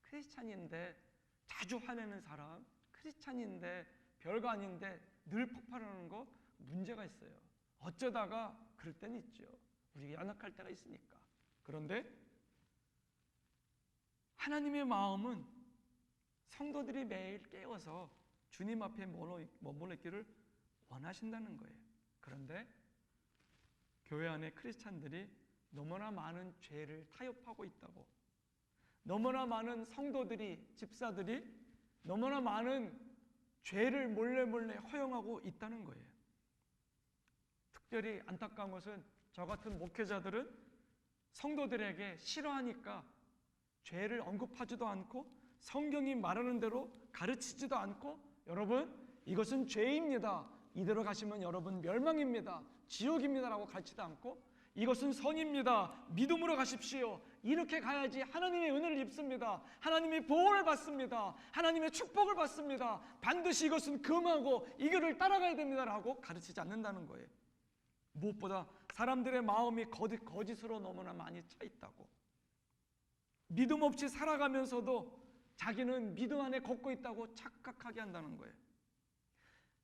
크리스찬인데 자주 화내는 사람, 크리스찬인데 별거 아닌데 늘 폭발하는 거 문제가 있어요. 어쩌다가 그럴 때는 있죠. 우리가 연약할 때가 있으니까. 그런데 하나님의 마음은 성도들이 매일 깨어서 주님 앞에 머물러 있기를 원하신다는 거예요. 그런데 교회 안에 크리스찬들이 너무나 많은 죄를 타협하고 있다고, 너무나 많은 성도들이, 집사들이 너무나 많은 죄를 몰래 허용하고 있다는 거예요. 특별히 안타까운 것은 저 같은 목회자들은 성도들에게 싫어하니까 죄를 언급하지도 않고 성경이 말하는 대로 가르치지도 않고, 여러분 이것은 죄입니다, 이대로 가시면 여러분 멸망입니다, 지옥입니다라고 가르치지도 않고, 이것은 선입니다, 믿음으로 가십시오, 이렇게 가야지 하나님의 은혜를 입습니다, 하나님의 보호를 받습니다, 하나님의 축복을 받습니다, 반드시 이것은 금하고 이 길을 따라가야 됩니다라고 가르치지 않는다는 거예요. 무엇보다 사람들의 마음이 거짓으로 너무나 많이 차 있다고, 믿음 없이 살아가면서도 자기는 믿음 안에 걷고 있다고 착각하게 한다는 거예요.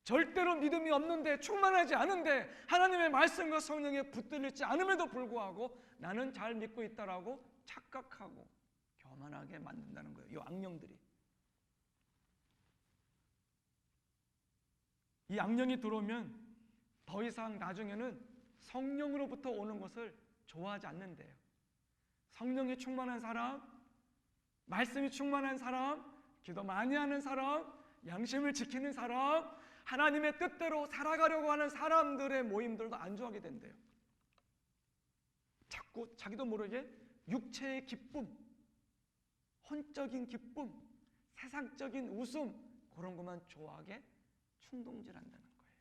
절대로 믿음이 없는데, 충만하지 않은데, 하나님의 말씀과 성령에 붙들리지 않음에도 불구하고 나는 잘 믿고 있다라고 착각하고 교만하게 만든다는 거예요. 이 악령들이. 이 악령이 들어오면 더 이상 나중에는 성령으로부터 오는 것을 좋아하지 않는데요. 성령이 충만한 사람, 말씀이 충만한 사람, 기도 많이 하는 사람, 양심을 지키는 사람, 하나님의 뜻대로 살아가려고 하는 사람들의 모임들도 안 좋아하게 된대요. 자꾸 자기도 모르게 육체의 기쁨, 혼적인 기쁨, 세상적인 웃음, 그런 것만 좋아하게 충동질한다는 거예요.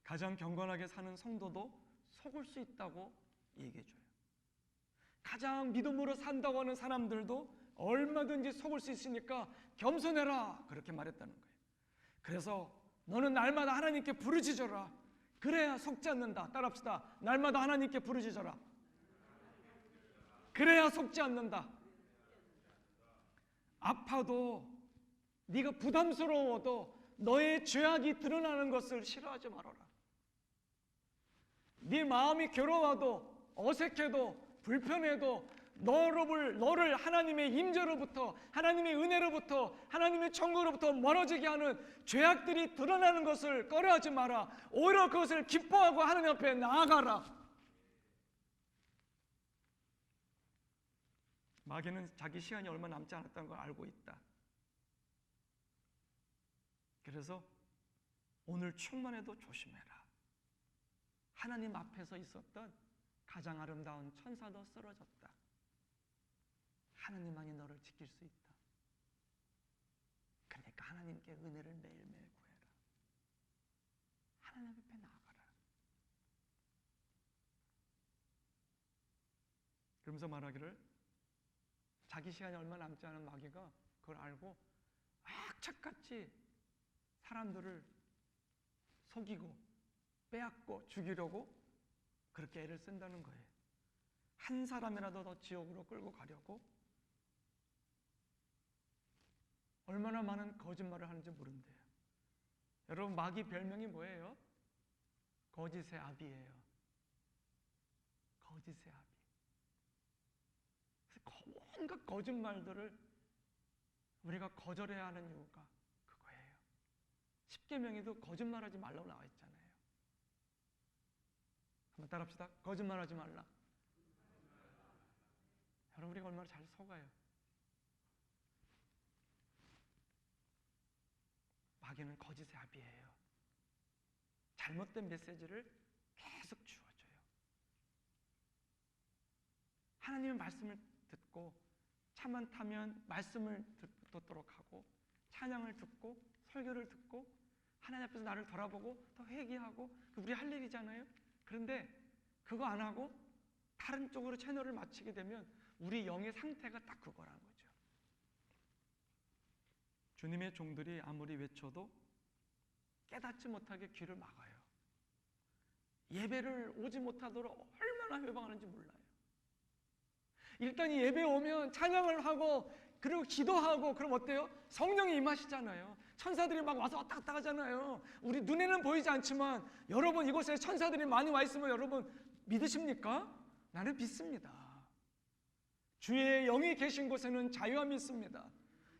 가장 경건하게 사는 성도도 속을 수 있다고 얘기해줘요. 가장 믿음으로 산다고 하는 사람들도 얼마든지 속을 수 있으니까 겸손해라, 그렇게 말했다는 거예요. 그래서 너는 날마다 하나님께 부르짖어라. 그래야 속지 않는다. 따라합시다. 날마다 하나님께 부르짖어라. 그래야 속지 않는다. 아파도, 네가 부담스러워도 너의 죄악이 드러나는 것을 싫어하지 말아라. 네 마음이 괴로워도 어색해도 불편해도 너를 하나님의 임재로부터, 하나님의 은혜로부터, 하나님의 천국으로부터 멀어지게 하는 죄악들이 드러나는 것을 꺼려하지 마라. 오히려 그것을 기뻐하고 하나님 앞에 나아가라. 마귀는 자기 시간이 얼마 남지 않았다는 걸 알고 있다. 그래서 오늘 충만해도 조심해라. 하나님 앞에서 있었던 가장 아름다운 천사도 쓰러졌다. 하나님만이 너를 지킬 수 있다. 그러니까 하나님께 은혜를 매일매일 구해라. 하나님 앞에 나아가라. 그러면서 말하기를 자기 시간이 얼마 남지 않은 마귀가 그걸 알고 악착같이 사람들을 속이고 빼앗고 죽이려고 그렇게 애를 쓴다는 거예요. 한 사람이라도 더 지옥으로 끌고 가려고 얼마나 많은 거짓말을 하는지 모른대요. 여러분, 마귀 별명이 뭐예요? 거짓의 아비예요. 거짓의 아비. 온갖 거짓말들을 우리가 거절해야 하는 이유가 그거예요. 십계명에도 거짓말하지 말라고 나와 있잖아요. 한번 따라합시다. 거짓말하지 말라. 여러분, 우리가 얼마나 잘 속아요. 마귀는 거짓의 아비예요. 잘못된 메시지를 계속 주어줘요. 하나님의 말씀을 듣고 차만 타면 말씀을 듣도록 하고, 찬양을 듣고 설교를 듣고 하나님 앞에서 나를 돌아보고 또 회개하고, 우리 할 일이잖아요. 그런데 그거 안 하고 다른 쪽으로 채널을 맞추게 되면 우리 영의 상태가 딱 그거란 거죠. 주님의 종들이 아무리 외쳐도 깨닫지 못하게 귀를 막아요. 예배를 오지 못하도록 얼마나 회방하는지 몰라요. 일단 이 예배 오면 찬양을 하고 그리고 기도하고, 그럼 어때요? 성령이 임하시잖아요. 천사들이 막 와서 왔다 갔다 하잖아요. 우리 눈에는 보이지 않지만 여러분, 이곳에 천사들이 많이 와 있으면 여러분 믿으십니까? 나는 믿습니다. 주의 영이 계신 곳에는 자유함이 있습니다.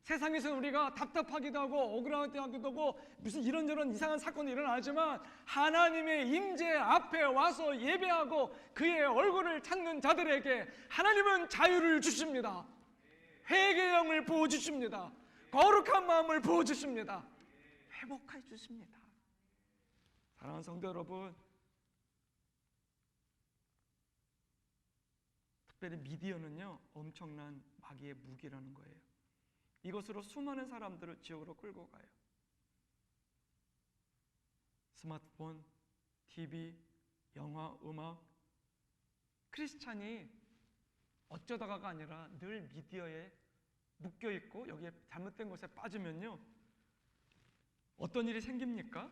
세상에서 우리가 답답하기도 하고 억울하기도 하고 무슨 이런저런 이상한 사건이 일어나지만 하나님의 임재 앞에 와서 예배하고 그의 얼굴을 찾는 자들에게 하나님은 자유를 주십니다. 회개의 영을 부어주십니다. 거룩한 마음을 부어주십니다. 회복해 주십니다. 사랑하는 성도 여러분, 특별히 미디어는요 엄청난 마귀의 무기라는 거예요. 이것으로 수많은 사람들을 지옥으로 끌고 가요. 스마트폰, TV, 영화, 음악. 크리스찬이 어쩌다가가 아니라 늘 미디어에 묶여있고 여기에 잘못된 것에 빠지면요 어떤 일이 생깁니까?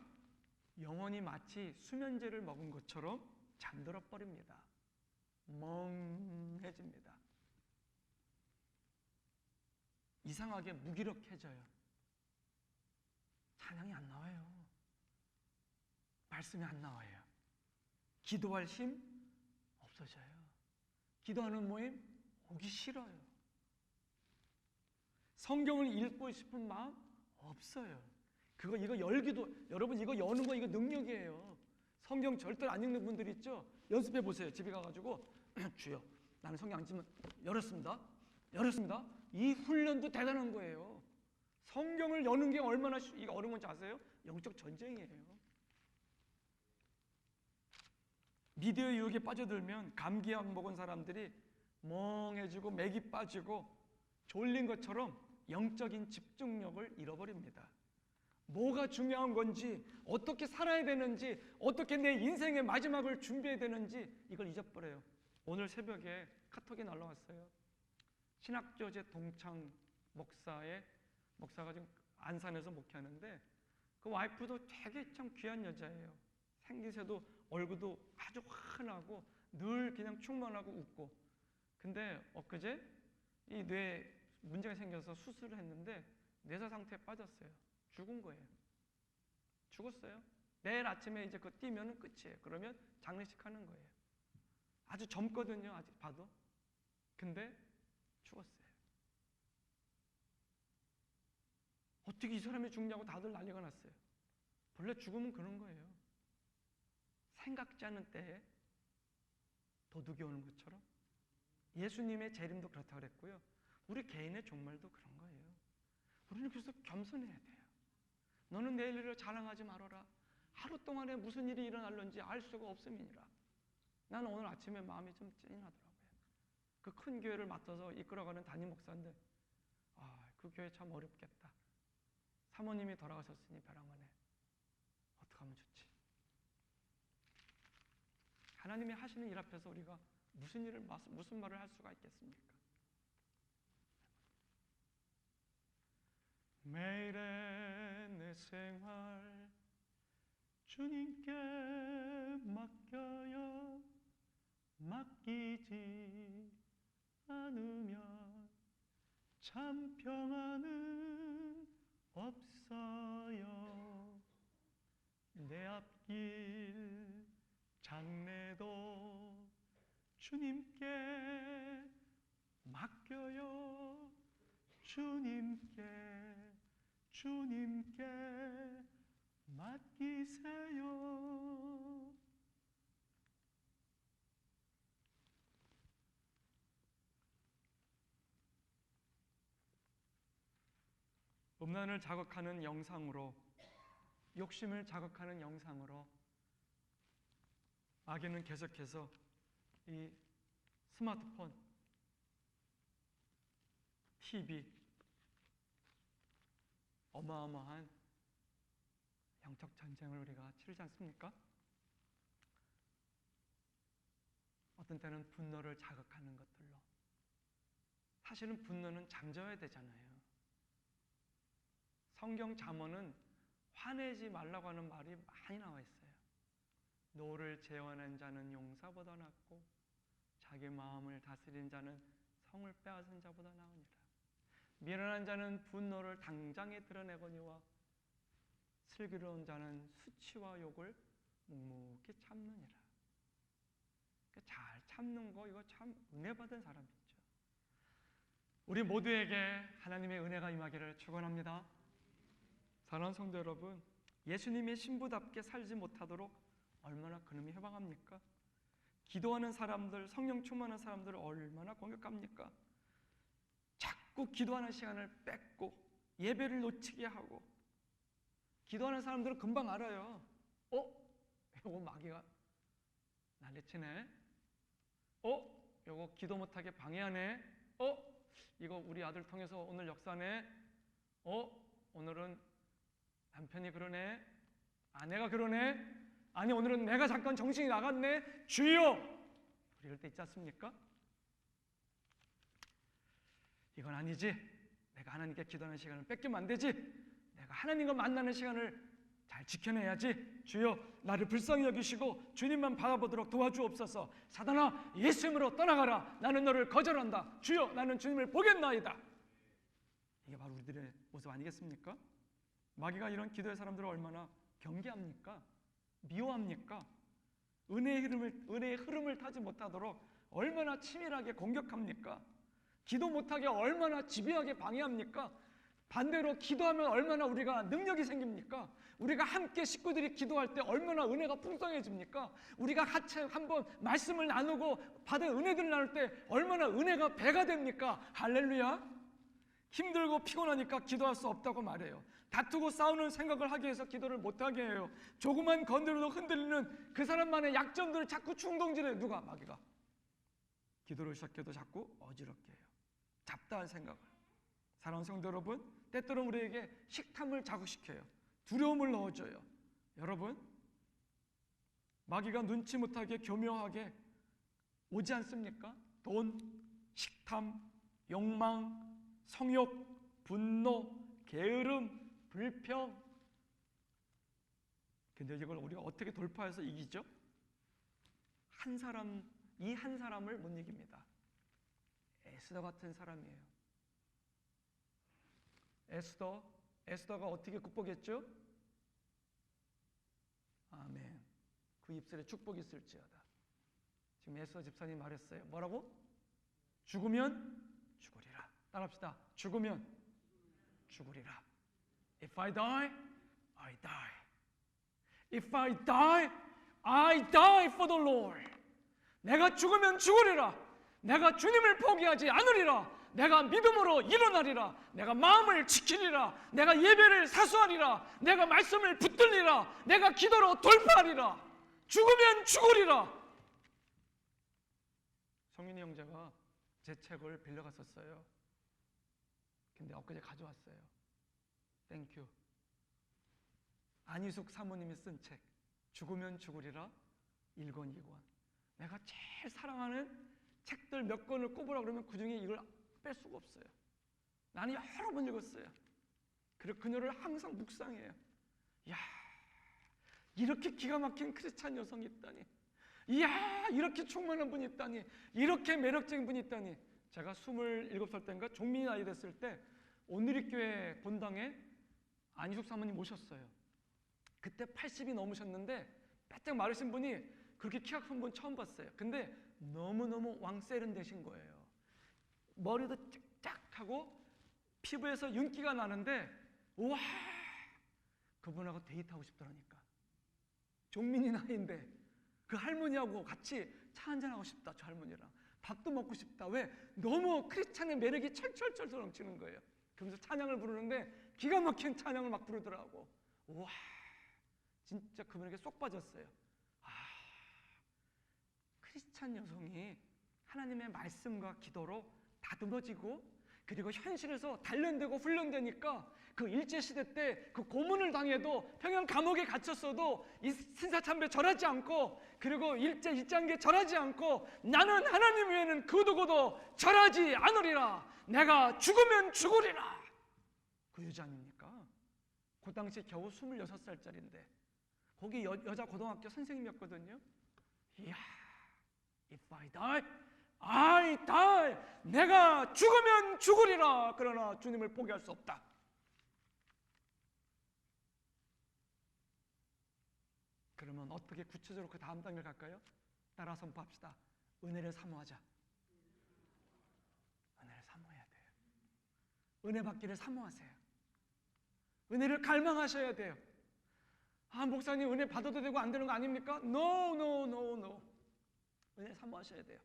영혼이 마치 수면제를 먹은 것처럼 잠들어 버립니다. 멍해집니다. 이상하게 무기력해져요. 찬양이 안 나와요. 말씀이 안 나와요. 기도할 힘 없어져요. 기도하는 모임 오기 싫어요. 성경을 읽고 싶은 마음 없어요. 이거 열기도, 여러분 이거 여는 거 이거 능력이에요. 성경 절대 안 읽는 분들 있죠? 연습해 보세요. 집에 가가지고 주여, 나는 성경 안 읽지만 열었습니다. 이 훈련도 대단한 거예요. 성경을 여는 게 얼마나 이거 어려운 건지 아세요? 영적 전쟁이에요. 미디어 유혹에 빠져들면 감기약 먹은 사람들이 멍해지고 맥이 빠지고 졸린 것처럼 영적인 집중력을 잃어버립니다. 뭐가 중요한 건지, 어떻게 살아야 되는지, 어떻게 내 인생의 마지막을 준비해야 되는지 이걸 잊어버려요. 오늘 새벽에 카톡이 날라왔어요. 신학교제 동창 목사가 지금 안산에서 목회하는데 그 와이프도 되게 참 귀한 여자예요. 생기새도 얼굴도 아주 환하고 늘 그냥 충만하고 웃고. 근데 엊그제 이 뇌에 문제가 생겨서 수술을 했는데 뇌사 상태에 빠졌어요. 죽은 거예요. 죽었어요. 내일 아침에 이제 그 뛰면은 끝이에요. 그러면 장례식 하는 거예요. 아주 젊거든요. 아직 봐도. 근데 죽었어요. 어떻게 이 사람이 죽냐고 다들 난리가 났어요. 본래 죽음은 그런 거예요. 생각지 않은 때에 도둑이 오는 것처럼 예수님의 재림도 그렇다고 그랬고요. 우리 개인의 종말도 그런 거예요. 우리는 그래서 겸손해야 돼요. 너는 내일 일을 자랑하지 말아라. 하루 동안에 무슨 일이 일어날는지 알 수가 없음이니라. 나는 오늘 아침에 마음이 좀 찡하더라고요. 그 큰 교회를 맡아서 이끌어가는 담임 목사인데 그 교회 참 어렵겠다. 사모님이 돌아가셨으니 벼랑 안에 어떻게 하면 좋지? 하나님이 하시는 일 앞에서 우리가 무슨 말을 할 수가 있겠습니까? 매일의 내 생활 주님께 맡겨요. 맡기지 않으면 참 평안은 없어요. 내 앞길 장래도 주님께 맡겨요. 주님께 맡기세요. 음란을 자극하는 영상으로, 욕심을 자극하는 영상으로 마귀는 계속해서 이 스마트폰, TV, 어마어마한 영적 전쟁을 우리가 치르지 않습니까? 어떤 때는 분노를 자극하는 것들로. 사실은 분노는 잠재워야 되잖아요. 성경 잠언은 화내지 말라고 하는 말이 많이 나와 있어요. 노를 제어하는 자는 용사보다 낫고 자기 마음을 다스리는 자는 성을 빼앗은 자보다 나으니라. 미련한 자는 분노를 당장에 드러내거니와 슬기로운 자는 수치와 욕을 묵묵히 참느니라. 잘 참는 거 이거 참 은혜 받은 사람이죠. 우리 모두에게 하나님의 은혜가 임하기를 축원합니다. 사랑하는 성도 여러분, 예수님의 신부답게 살지 못하도록 얼마나 그놈이 해방합니까? 기도하는 사람들, 성령 충만한 사람들을 얼마나 공격합니까? 자꾸 기도하는 시간을 뺏고 예배를 놓치게 하고. 기도하는 사람들은 금방 알아요. 이거 마귀가 난리치네. 이거 기도 못하게 방해하네. 이거 우리 아들 통해서 오늘 역사네. 오늘은 남편이 그러네. 아내가 그러네. 아니 오늘은 내가 잠깐 정신이 나갔네. 주여! 이럴 때 있지 않습니까? 이건 아니지. 내가 하나님께 기도하는 시간을 뺏기면 안 되지. 내가 하나님과 만나는 시간을 잘 지켜내야지. 주여 나를 불쌍히 여기시고 주님만 바라보도록 도와주옵소서. 사단아 예수 이름으로 떠나가라. 나는 너를 거절한다. 주여 나는 주님을 보겠나이다. 이게 바로 우리들의 모습 아니겠습니까? 마귀가 이런 기도의 사람들을 얼마나 경계합니까? 미워합니까? 은혜의 흐름을 타지 못하도록 얼마나 치밀하게 공격합니까? 기도 못하게 얼마나 집요하게 방해합니까? 반대로 기도하면 얼마나 우리가 능력이 생깁니까? 우리가 함께 식구들이 기도할 때 얼마나 은혜가 풍성해집니까? 우리가 같이 한번 말씀을 나누고 받은 은혜들을 나눌 때 얼마나 은혜가 배가 됩니까? 할렐루야! 힘들고 피곤하니까 기도할 수 없다고 말해요. 다투고 싸우는 생각을 하기 위해서 기도를 못하게 해요. 조그만 건드려도 흔들리는 그 사람만의 약점들을 자꾸 충동질해요. 누가? 마귀가. 기도를 시작해도 자꾸 어지럽게 해요. 잡다한 생각을. 사랑하는 성도 여러분, 때때로 우리에게 식탐을 자극시켜요. 두려움을 넣어줘요. 여러분, 마귀가 눈치 못하게 교묘하게 오지 않습니까? 돈, 식탐, 욕망, 성욕, 분노, 게으름, 불평. 근데 이걸 우리가 어떻게 돌파해서 이기죠? 이 한 사람을 못 이깁니다. 에스더 같은 사람이에요. 에스더가 어떻게 극복했죠? 아멘. 그 입술에 축복이 있을지어다. 지금 에스더 집사님 말했어요. 뭐라고? 죽으면 죽으리라. 따라합시다. 죽으면 죽으리라. If I die, I die. If I die, I die for the Lord. 내가 죽으면 죽으리라. 내가 주님을 포기하지 않으리라. 내가 믿음으로 일어나리라. 내가 마음을 지키리라. 내가 예배를 사수하리라. 내가 말씀을 붙들리라. 내가 기도로 돌파하리라. 죽으면 죽으리라. 성윤이 형제가 제 책을 빌려갔었어요. 근데 엊그제 가져왔어요. 땡큐. 안희숙 사모님이 쓴 책 죽으면 죽으리라 1권 2권. 내가 제일 사랑하는 책들 몇 권을 꼽으라 그러면 그 중에 이걸 뺄 수가 없어요. 나는 여러 번 읽었어요. 그리고 그녀를 항상 묵상해요. 이야, 이렇게 기가 막힌 크리스찬 여성이 있다니. 이야, 이렇게 충만한 분이 있다니. 이렇게 매력적인 분이 있다니. 제가 27살 때인가 종민이 나이 됐을 때 온누리교회 본당에 안희숙 사모님 모셨어요. 그때 80이 넘으셨는데 빼짝 마르신 분이 그렇게 키가 큰 분 처음 봤어요. 근데 너무너무 왕세련되신 거예요. 머리도 쫙쫙하고 피부에서 윤기가 나는데 우와, 그분하고 데이트하고 싶더라니까. 종민이 나이인데 그 할머니하고 같이 차 한잔하고 싶다. 저 할머니랑 밥도 먹고 싶다. 왜? 너무 크리스찬의 매력이 철철철 넘치는 거예요. 그러면서 찬양을 부르는데 기가 막힌 찬양을 막 부르더라고. 우와, 진짜 그분에게 쏙 빠졌어요. 아, 크리스찬 여성이 하나님의 말씀과 기도로 다듬어지고 그리고 현실에서 단련되고 훈련되니까 그 일제시대 때 그 고문을 당해도 평양 감옥에 갇혔어도 이 신사참배 절하지 않고 그리고 일제 이장계 절하지 않고 나는 하나님 외에는 그 누구도 절하지 않으리라. 내가 죽으면 죽으리라. 그 여자 아닙니까? 그 당시 겨우 26살짜리인데 거기 여자 고등학교 선생님이었거든요. 이야, if I die, I die. 내가 죽으면 죽으리라. 그러나 주님을 포기할 수 없다. 그러면 어떻게 구체적으로 그 다음 단계를 갈까요? 따라 선포합시다. 은혜를 사모하자. 은혜를 사모해야 돼요. 은혜 받기를 사모하세요. 은혜를 갈망하셔야 돼요. 아, 목사님 은혜 받아도 되고 안 되는 거 아닙니까? No, no, no, no. 은혜 사모하셔야 돼요.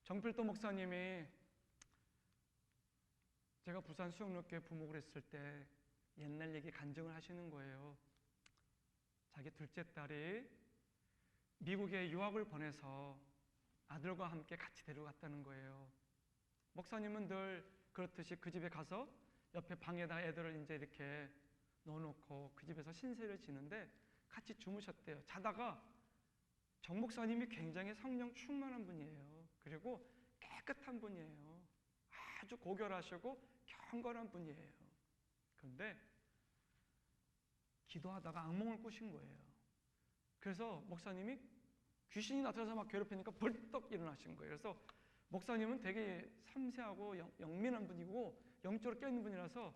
정필도 목사님이 제가 부산 수영로교회 부목을 했을 때 옛날 얘기 간증을 하시는 거예요. 자기 둘째 딸이 미국에 유학을 보내서 아들과 함께 같이 데려갔다는 거예요. 목사님은 늘 그렇듯이 그 집에 가서 옆에 방에다 애들을 이제 이렇게 넣어놓고 그 집에서 신세를 지는데 같이 주무셨대요. 자다가 정 목사님이 굉장히 성령 충만한 분이에요. 그리고 깨끗한 분이에요. 아주 고결하시고 경건한 분이에요. 그런데 기도하다가 악몽을 꾸신 거예요. 그래서 목사님이 귀신이 나타나서 막 괴롭히니까 벌떡 일어나신 거예요. 그래서 목사님은 되게 섬세하고 영민한 분이고 영적으로 깨어있는 분이라서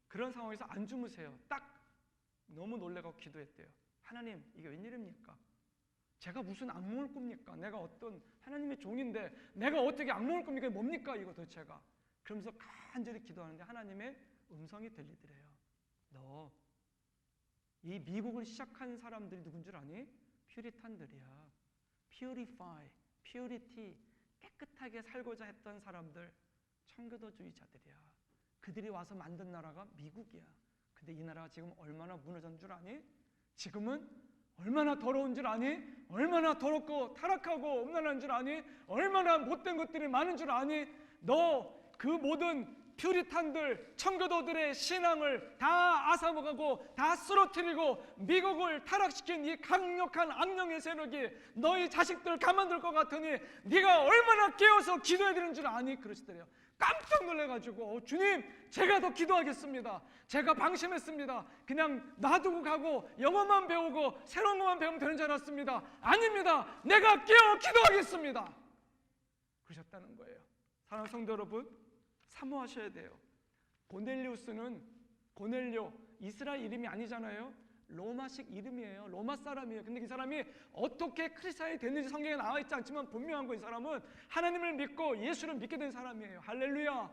그런 상황에서 안 주무세요. 딱 너무 놀래고 기도했대요. 하나님, 이게 웬일입니까? 제가 무슨 악몽을 꿉니까? 내가 어떤 하나님의 종인데 내가 어떻게 악몽을 꿉니까? 뭡니까 이거 도대체가? 그러면서 간절히 기도하는데 하나님의 음성이 들리더래요. 너 이 미국을 시작한 사람들이 누군 줄 아니? 퓨리탄들이야. Purify, Purity, 깨끗하게 살고자 했던 사람들, 청교도주의자들이야. 그들이 와서 만든 나라가 미국이야. 근데 이 나라가 지금 얼마나 무너진 줄 아니? 지금은 얼마나 더러운 줄 아니? 얼마나 더럽고 타락하고 음란한 줄 아니? 얼마나 못된 것들이 많은 줄 아니? 너 그 모든 퓨리탄들, 청교도들의 신앙을 다 앗아먹고 다 쓰러뜨리고 미국을 타락시킨 이 강력한 악령의 세력이 너희 자식들 가만둘 것 같으니 네가 얼마나 깨어서 기도해야 되는 줄 아니? 그러시더래요. 깜짝 놀라가지고 주님, 제가 더 기도하겠습니다. 제가 방심했습니다. 그냥 놔두고 가고 영어만 배우고 새로운 것만 배우면 되는 줄 알았습니다. 아닙니다. 내가 깨어 기도하겠습니다. 그러셨다는 거예요. 사랑하는 성도 여러분, 사모하셔야 돼요. 고넬료스는 고넬료, 이스라엘 이름이 아니잖아요. 로마식 이름이에요. 로마 사람이에요. 근데 이 사람이 어떻게 크리스찬이 됐는지 성경에 나와 있지 않지만 분명한 거, 이 사람은 하나님을 믿고 예수를 믿게 된 사람이에요. 할렐루야.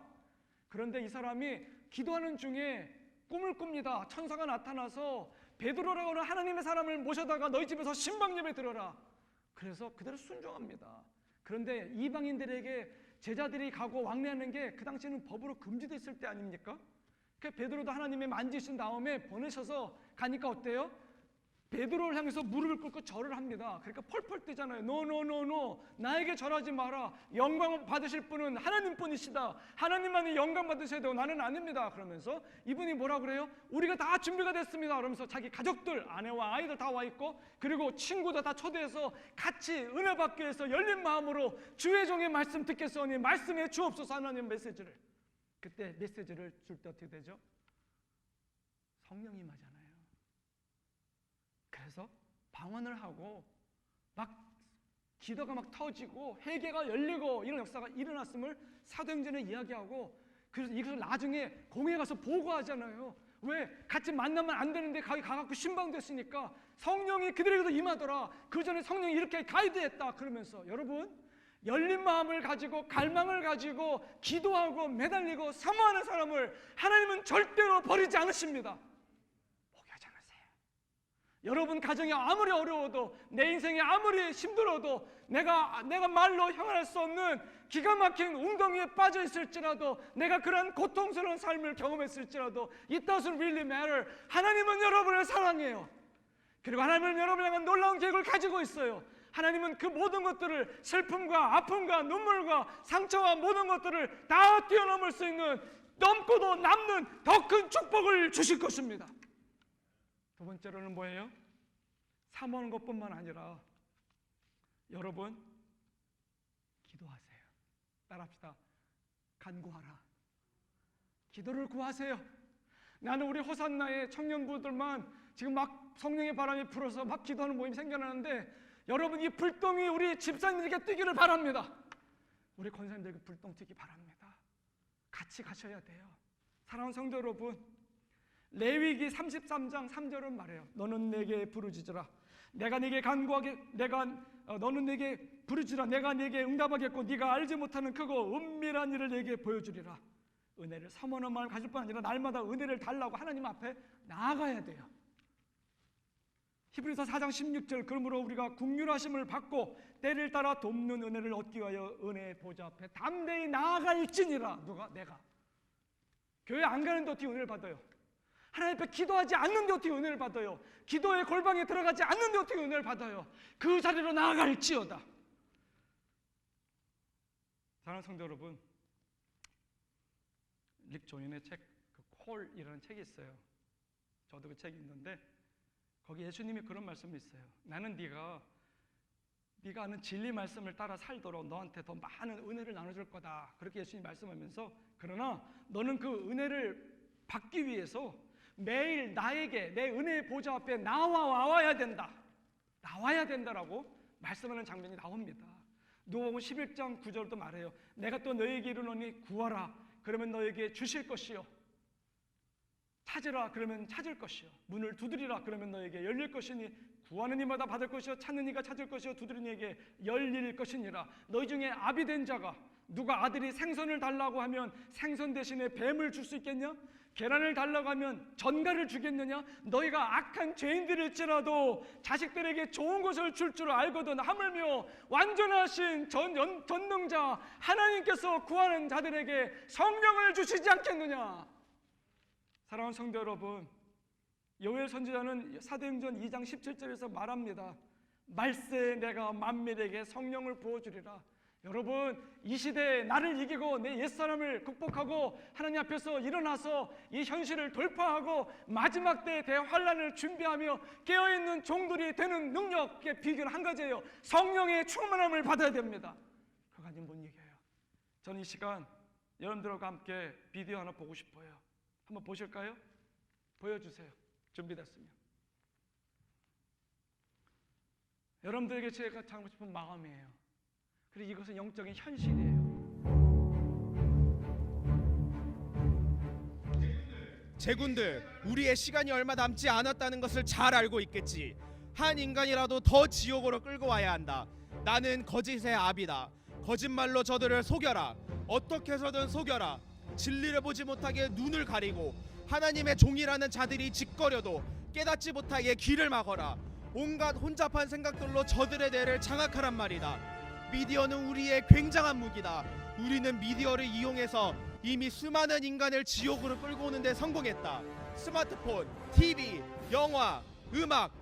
그런데 이 사람이 기도하는 중에 꿈을 꿉니다. 천사가 나타나서 베드로라고 하는 하나님의 사람을 모셔다가 너희 집에서 신방예배 드려라. 그래서 그대로 순종합니다. 그런데 이방인들에게 제자들이 가고 왕래하는 게 그 당시에는 법으로 금지됐을 때 아닙니까? 그 베드로도 하나님의 만지신 다음에 보내셔서 가니까 어때요? 베드로를 향해서 무릎을 꿇고 절을 합니다. 그러니까 펄펄 뛰잖아요. 노 나에게 절하지 마라. 영광을 받으실 분은 하나님뿐이시다. 하나님만이 영광 받으셔야 되고 나는 아닙니다. 그러면서 이분이 뭐라 그래요? 우리가 다 준비가 됐습니다. 그러면서 자기 가족들, 아내와 아이들 다 와 있고, 그리고 친구들 다 초대해서 같이 은혜 받기 위해서 열린 마음으로 주의 종의 말씀 듣겠사오니 말씀해 주옵소서 하는 메시지를, 그때 메시지를 줄 때 어떻게 되죠? 성령이 임하잖아요. 그래서 방언을 하고 막 기도가 막 터지고 회개가 열리고 이런 역사가 일어났음을 사도행전에 이야기하고, 그래서 이것을 나중에 공회에 가서 보고하잖아요. 왜? 같이 만나면 안 되는데 거기 가갖고 신방됐으니까 성령이 그들에게도 임하더라. 그 전에 성령이 이렇게 가이드했다. 그러면서 여러분, 열린 마음을 가지고 갈망을 가지고 기도하고 매달리고 사모하는 사람을 하나님은 절대로 버리지 않으십니다. 여러분 가정이 아무리 어려워도, 내 인생이 아무리 힘들어도, 내가 말로 형언할 수 없는 기가 막힌 웅덩이에 빠져 있을지라도, 내가 그런 고통스러운 삶을 경험했을지라도, it doesn't really matter. 하나님은 여러분을 사랑해요. 그리고 하나님은 여러분을 향한 놀라운 계획을 가지고 있어요. 하나님은 그 모든 것들을, 슬픔과 아픔과 눈물과 상처와 모든 것들을 다 뛰어넘을 수 있는, 넘고도 남는 더 큰 축복을 주실 것입니다. 두 번째로는 뭐예요? 사모하는 것뿐만 아니라 여러분 기도하세요. 따라합시다. 간구하라. 기도를 구하세요. 나는 우리 호산나의 청년부들만 지금 막 성령의 바람이 불어서 막 기도하는 모임이 생겨나는데, 여러분 이 불똥이 우리 집사님들에게 뛰기를 바랍니다. 우리 권사님들에게 불똥 뛰기 바랍니다. 같이 가셔야 돼요. 사랑하는 성도 여러분, 레위기 33장 3절은 말해요. 너는 내게 부르짖으라. 내가 네게 간구하게, 너는 내게 부르짖으라. 내가 네게 응답하겠고 네가 알지 못하는 크고 은밀한 일을 네게 보여주리라. 은혜를 사모하는 마음을 가질 뿐 아니라 날마다 은혜를 달라고 하나님 앞에 나아가야 돼요. 히브리서 4장 16절, 그러므로 우리가 긍휼하심을 받고 때를 따라 돕는 은혜를 얻기 위하여 은혜의 보좌 앞에 담대히 나아갈지니라. 누가? 내가. 교회 안 가는데 어떻게 은혜를 받아요? 하나님 앞에 기도하지 않는데 어떻게 은혜를 받아요? 기도의 골방에 들어가지 않는데 어떻게 은혜를 받아요? 그 자리로 나아갈지어다. 사랑하는 성도 여러분, 릭 조인의 책, 그 콜이라는 책이 있어요. 저도 그 책이 있는데 거기 예수님이 그런 말씀이 있어요. 나는 네가 아는 진리 말씀을 따라 살도록 너한테 더 많은 은혜를 나눠줄 거다. 그렇게 예수님이 말씀하면서, 그러나 너는 그 은혜를 받기 위해서 매일 나에게 내 은혜의 보좌 앞에 나와야 된다. 나와야 된다라고 말씀하는 장면이 나옵니다. 누가복음 11장 9절도 말해요. 내가 또 너에게 이르노니 구하라. 그러면 너에게 주실 것이요. 찾으라. 그러면 찾을 것이요. 문을 두드리라. 그러면 너에게 열릴 것이니 구하는 이마다 받을 것이요 찾는 이가 찾을 것이요 두드리는 이에게 열릴 것이니라. 너희 중에 아비된 자가 누가 아들이 생선을 달라고 하면 생선 대신에 뱀을 줄 수 있겠냐? 계란을 달라고 하면 전갈을 주겠느냐? 너희가 악한 죄인들일지라도 자식들에게 좋은 것을 줄 줄 알거든 하물며 완전하신 전능자 하나님께서 구하는 자들에게 성령을 주시지 않겠느냐? 사랑하는 성도 여러분, 요엘 선지자는 사도행전 2장 17절에서 말합니다. 말세에 내가 만민에게 성령을 부어주리라. 여러분, 이 시대에 나를 이기고 내 옛사람을 극복하고 하나님 앞에서 일어나서 이 현실을 돌파하고 마지막 때의 대환란을 준비하며 깨어있는 종들이 되는 능력의 비결은 한 가지예요. 성령의 충만함을 받아야 됩니다. 그거 아니면 못 이겨요. 저는 이 시간 여러분들과 함께 비디오 하나 보고 싶어요. 한번 보실까요? 보여주세요. 준비됐으면. 여러분들에게 제가 하고 싶은 마음이에요. 그리고 이것은 영적인 현실이에요. 제군들, 우리의 시간이 얼마 남지 않았다는 것을 잘 알고 있겠지. 한 인간이라도 더 지옥으로 끌고 와야 한다. 나는 거짓의 압이다. 거짓말로 저들을 속여라. 어떻게 해서든 속여라. 진리를 보지 못하게 눈을 가리고 하나님의 종이라는 자들이 짓거려도 깨닫지 못하게 귀를 막어라. 온갖 혼잡한 생각들로 저들의 뇌를 장악하란 말이다. 미디어는 우리의 굉장한 무기다. 우리는 미디어를 이용해서 이미 수많은 인간을 지옥으로 끌고 오는데 성공했다. 스마트폰, TV, 영화, 음악,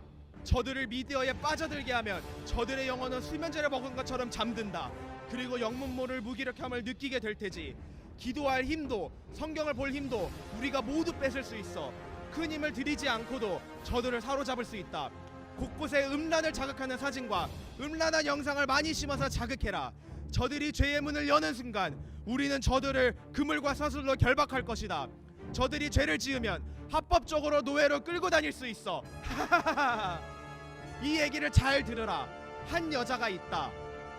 저들을 미디어에 빠져들게 하면 저들의 영혼은 수면제를 먹은 것처럼 잠든다. 그리고 영문모를 무기력함을 느끼게 될 테지. 기도할 힘도, 성경을 볼 힘도 우리가 모두 뺏을 수 있어. 큰 힘을 들이지 않고도 저들을 사로잡을 수 있다. 곳곳에 음란을 자극하는 사진과 음란한 영상을 많이 심어서 자극해라. 저들이 죄의 문을 여는 순간 우리는 저들을 그물과 사슬로 결박할 것이다. 저들이 죄를 지으면 합법적으로 노예로 끌고 다닐 수 있어. 이 얘기를 잘 들으라. 한 여자가 있다.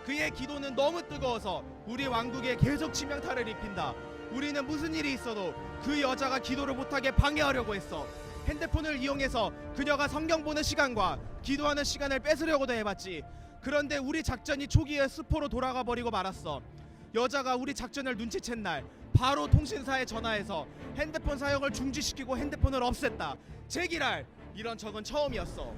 그의 기도는 너무 뜨거워서 우리 왕국에 계속 치명타를 입힌다. 우리는 무슨 일이 있어도 그 여자가 기도를 못하게 방해하려고 했어. 핸드폰을 이용해서 그녀가 성경 보는 시간과 기도하는 시간을 뺏으려고도 해봤지. 그런데 우리 작전이 초기에 수포로 돌아가 버리고 말았어. 여자가 우리 작전을 눈치챈 날 바로 통신사에 전화해서 핸드폰 사용을 중지시키고 핸드폰을 없앴다. 제기랄, 이런 적은 처음이었어.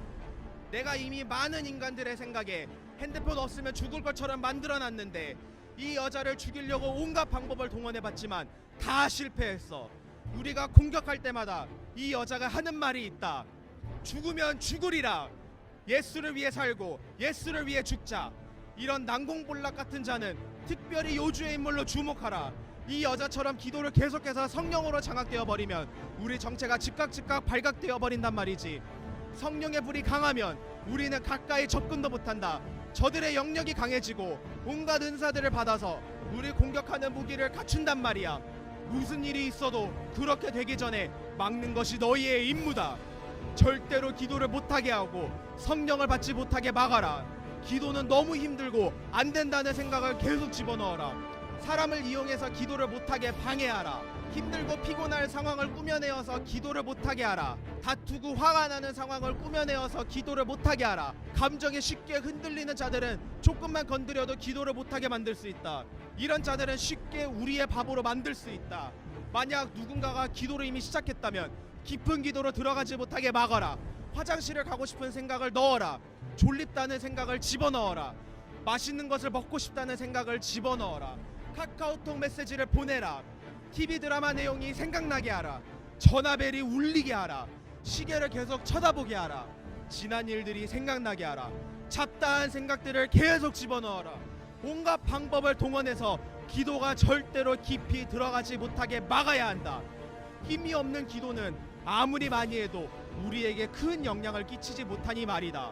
내가 이미 많은 인간들의 생각에 핸드폰 없으면 죽을 것처럼 만들어놨는데 이 여자를 죽이려고 온갖 방법을 동원해봤지만 다 실패했어. 우리가 공격할 때마다 이 여자가 하는 말이 있다. 죽으면 죽으리라. 예수를 위해 살고 예수를 위해 죽자. 이런 난공불락 같은 자는 특별히 요주의 인물로 주목하라. 이 여자처럼 기도를 계속해서 성령으로 장악되어 버리면 우리 정체가 즉각 발각되어 버린단 말이지. 성령의 불이 강하면 우리는 가까이 접근도 못한다. 저들의 영역이 강해지고 온갖 은사들을 받아서 우리 공격하는 무기를 갖춘단 말이야. 무슨 일이 있어도 그렇게 되기 전에 막는 것이 너희의 임무다. 절대로 기도를 못하게 하고 성령을 받지 못하게 막아라. 기도는 너무 힘들고 안 된다는 생각을 계속 집어넣어라. 사람을 이용해서 기도를 못하게 방해하라. 힘들고 피곤할 상황을 꾸며내어서 기도를 못하게 하라. 다투고 화가 나는 상황을 꾸며내어서 기도를 못하게 하라. 감정에 쉽게 흔들리는 자들은 조금만 건드려도 기도를 못하게 만들 수 있다. 이런 자들은 쉽게 우리의 바보로 만들 수 있다. 만약 누군가가 기도를 이미 시작했다면 깊은 기도로 들어가지 못하게 막아라. 화장실을 가고 싶은 생각을 넣어라. 졸립다는 생각을 집어넣어라. 맛있는 것을 먹고 싶다는 생각을 집어넣어라. 카카오톡 메시지를 보내라. TV 드라마 내용이 생각나게 하라. 전화벨이 울리게 하라. 시계를 계속 쳐다보게 하라. 지난 일들이 생각나게 하라. 잡다한 생각들을 계속 집어넣어라. 온갖 방법을 동원해서 기도가 절대로 깊이 들어가지 못하게 막아야 한다. 힘이 없는 기도는 아무리 많이 해도 우리에게 큰 영향을 끼치지 못하니 말이다.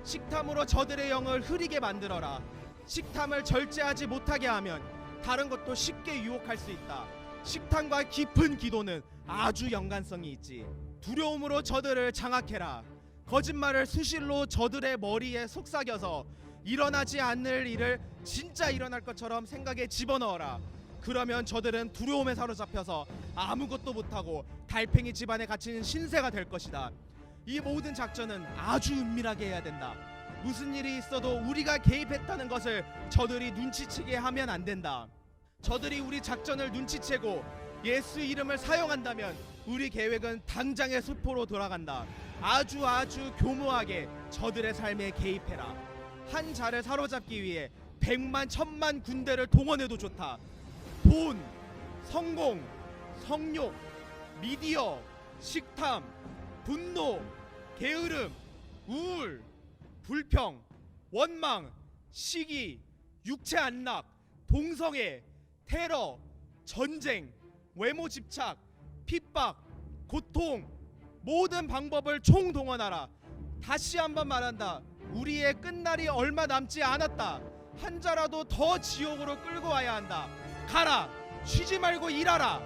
식탐으로 저들의 영을 흐리게 만들어라. 식탐을 절제하지 못하게 하면 다른 것도 쉽게 유혹할 수 있다. 식탐과 깊은 기도는 아주 연관성이 있지. 두려움으로 저들을 장악해라. 거짓말을 수실로 저들의 머리에 속삭여서 일어나지 않을 일을 진짜 일어날 것처럼 생각에 집어넣어라. 그러면 저들은 두려움에 사로잡혀서 아무것도 못하고 달팽이 집안에 갇힌 신세가 될 것이다. 이 모든 작전은 아주 은밀하게 해야 된다. 무슨 일이 있어도 우리가 개입했다는 것을 저들이 눈치채게 하면 안 된다. 저들이 우리 작전을 눈치채고 예수 이름을 사용한다면 우리 계획은 당장의 수포로 돌아간다. 아주 교모하게 저들의 삶에 개입해라. 한 자를 사로잡기 위해 100만 1000만 군대를 동원해도 좋다. 돈, 성공, 성욕, 미디어, 식탐, 분노, 게으름, 우울, 불평, 원망, 시기, 육체 안락, 동성애, 테러, 전쟁, 외모 집착, 핍박, 고통, 모든 방법을 총동원하라. 다시 한번 말한다. 우리의 끝날이 얼마 남지 않았다. 한 자라도 더 지옥으로 끌고 와야 한다. 가라. 쉬지 말고 일하라.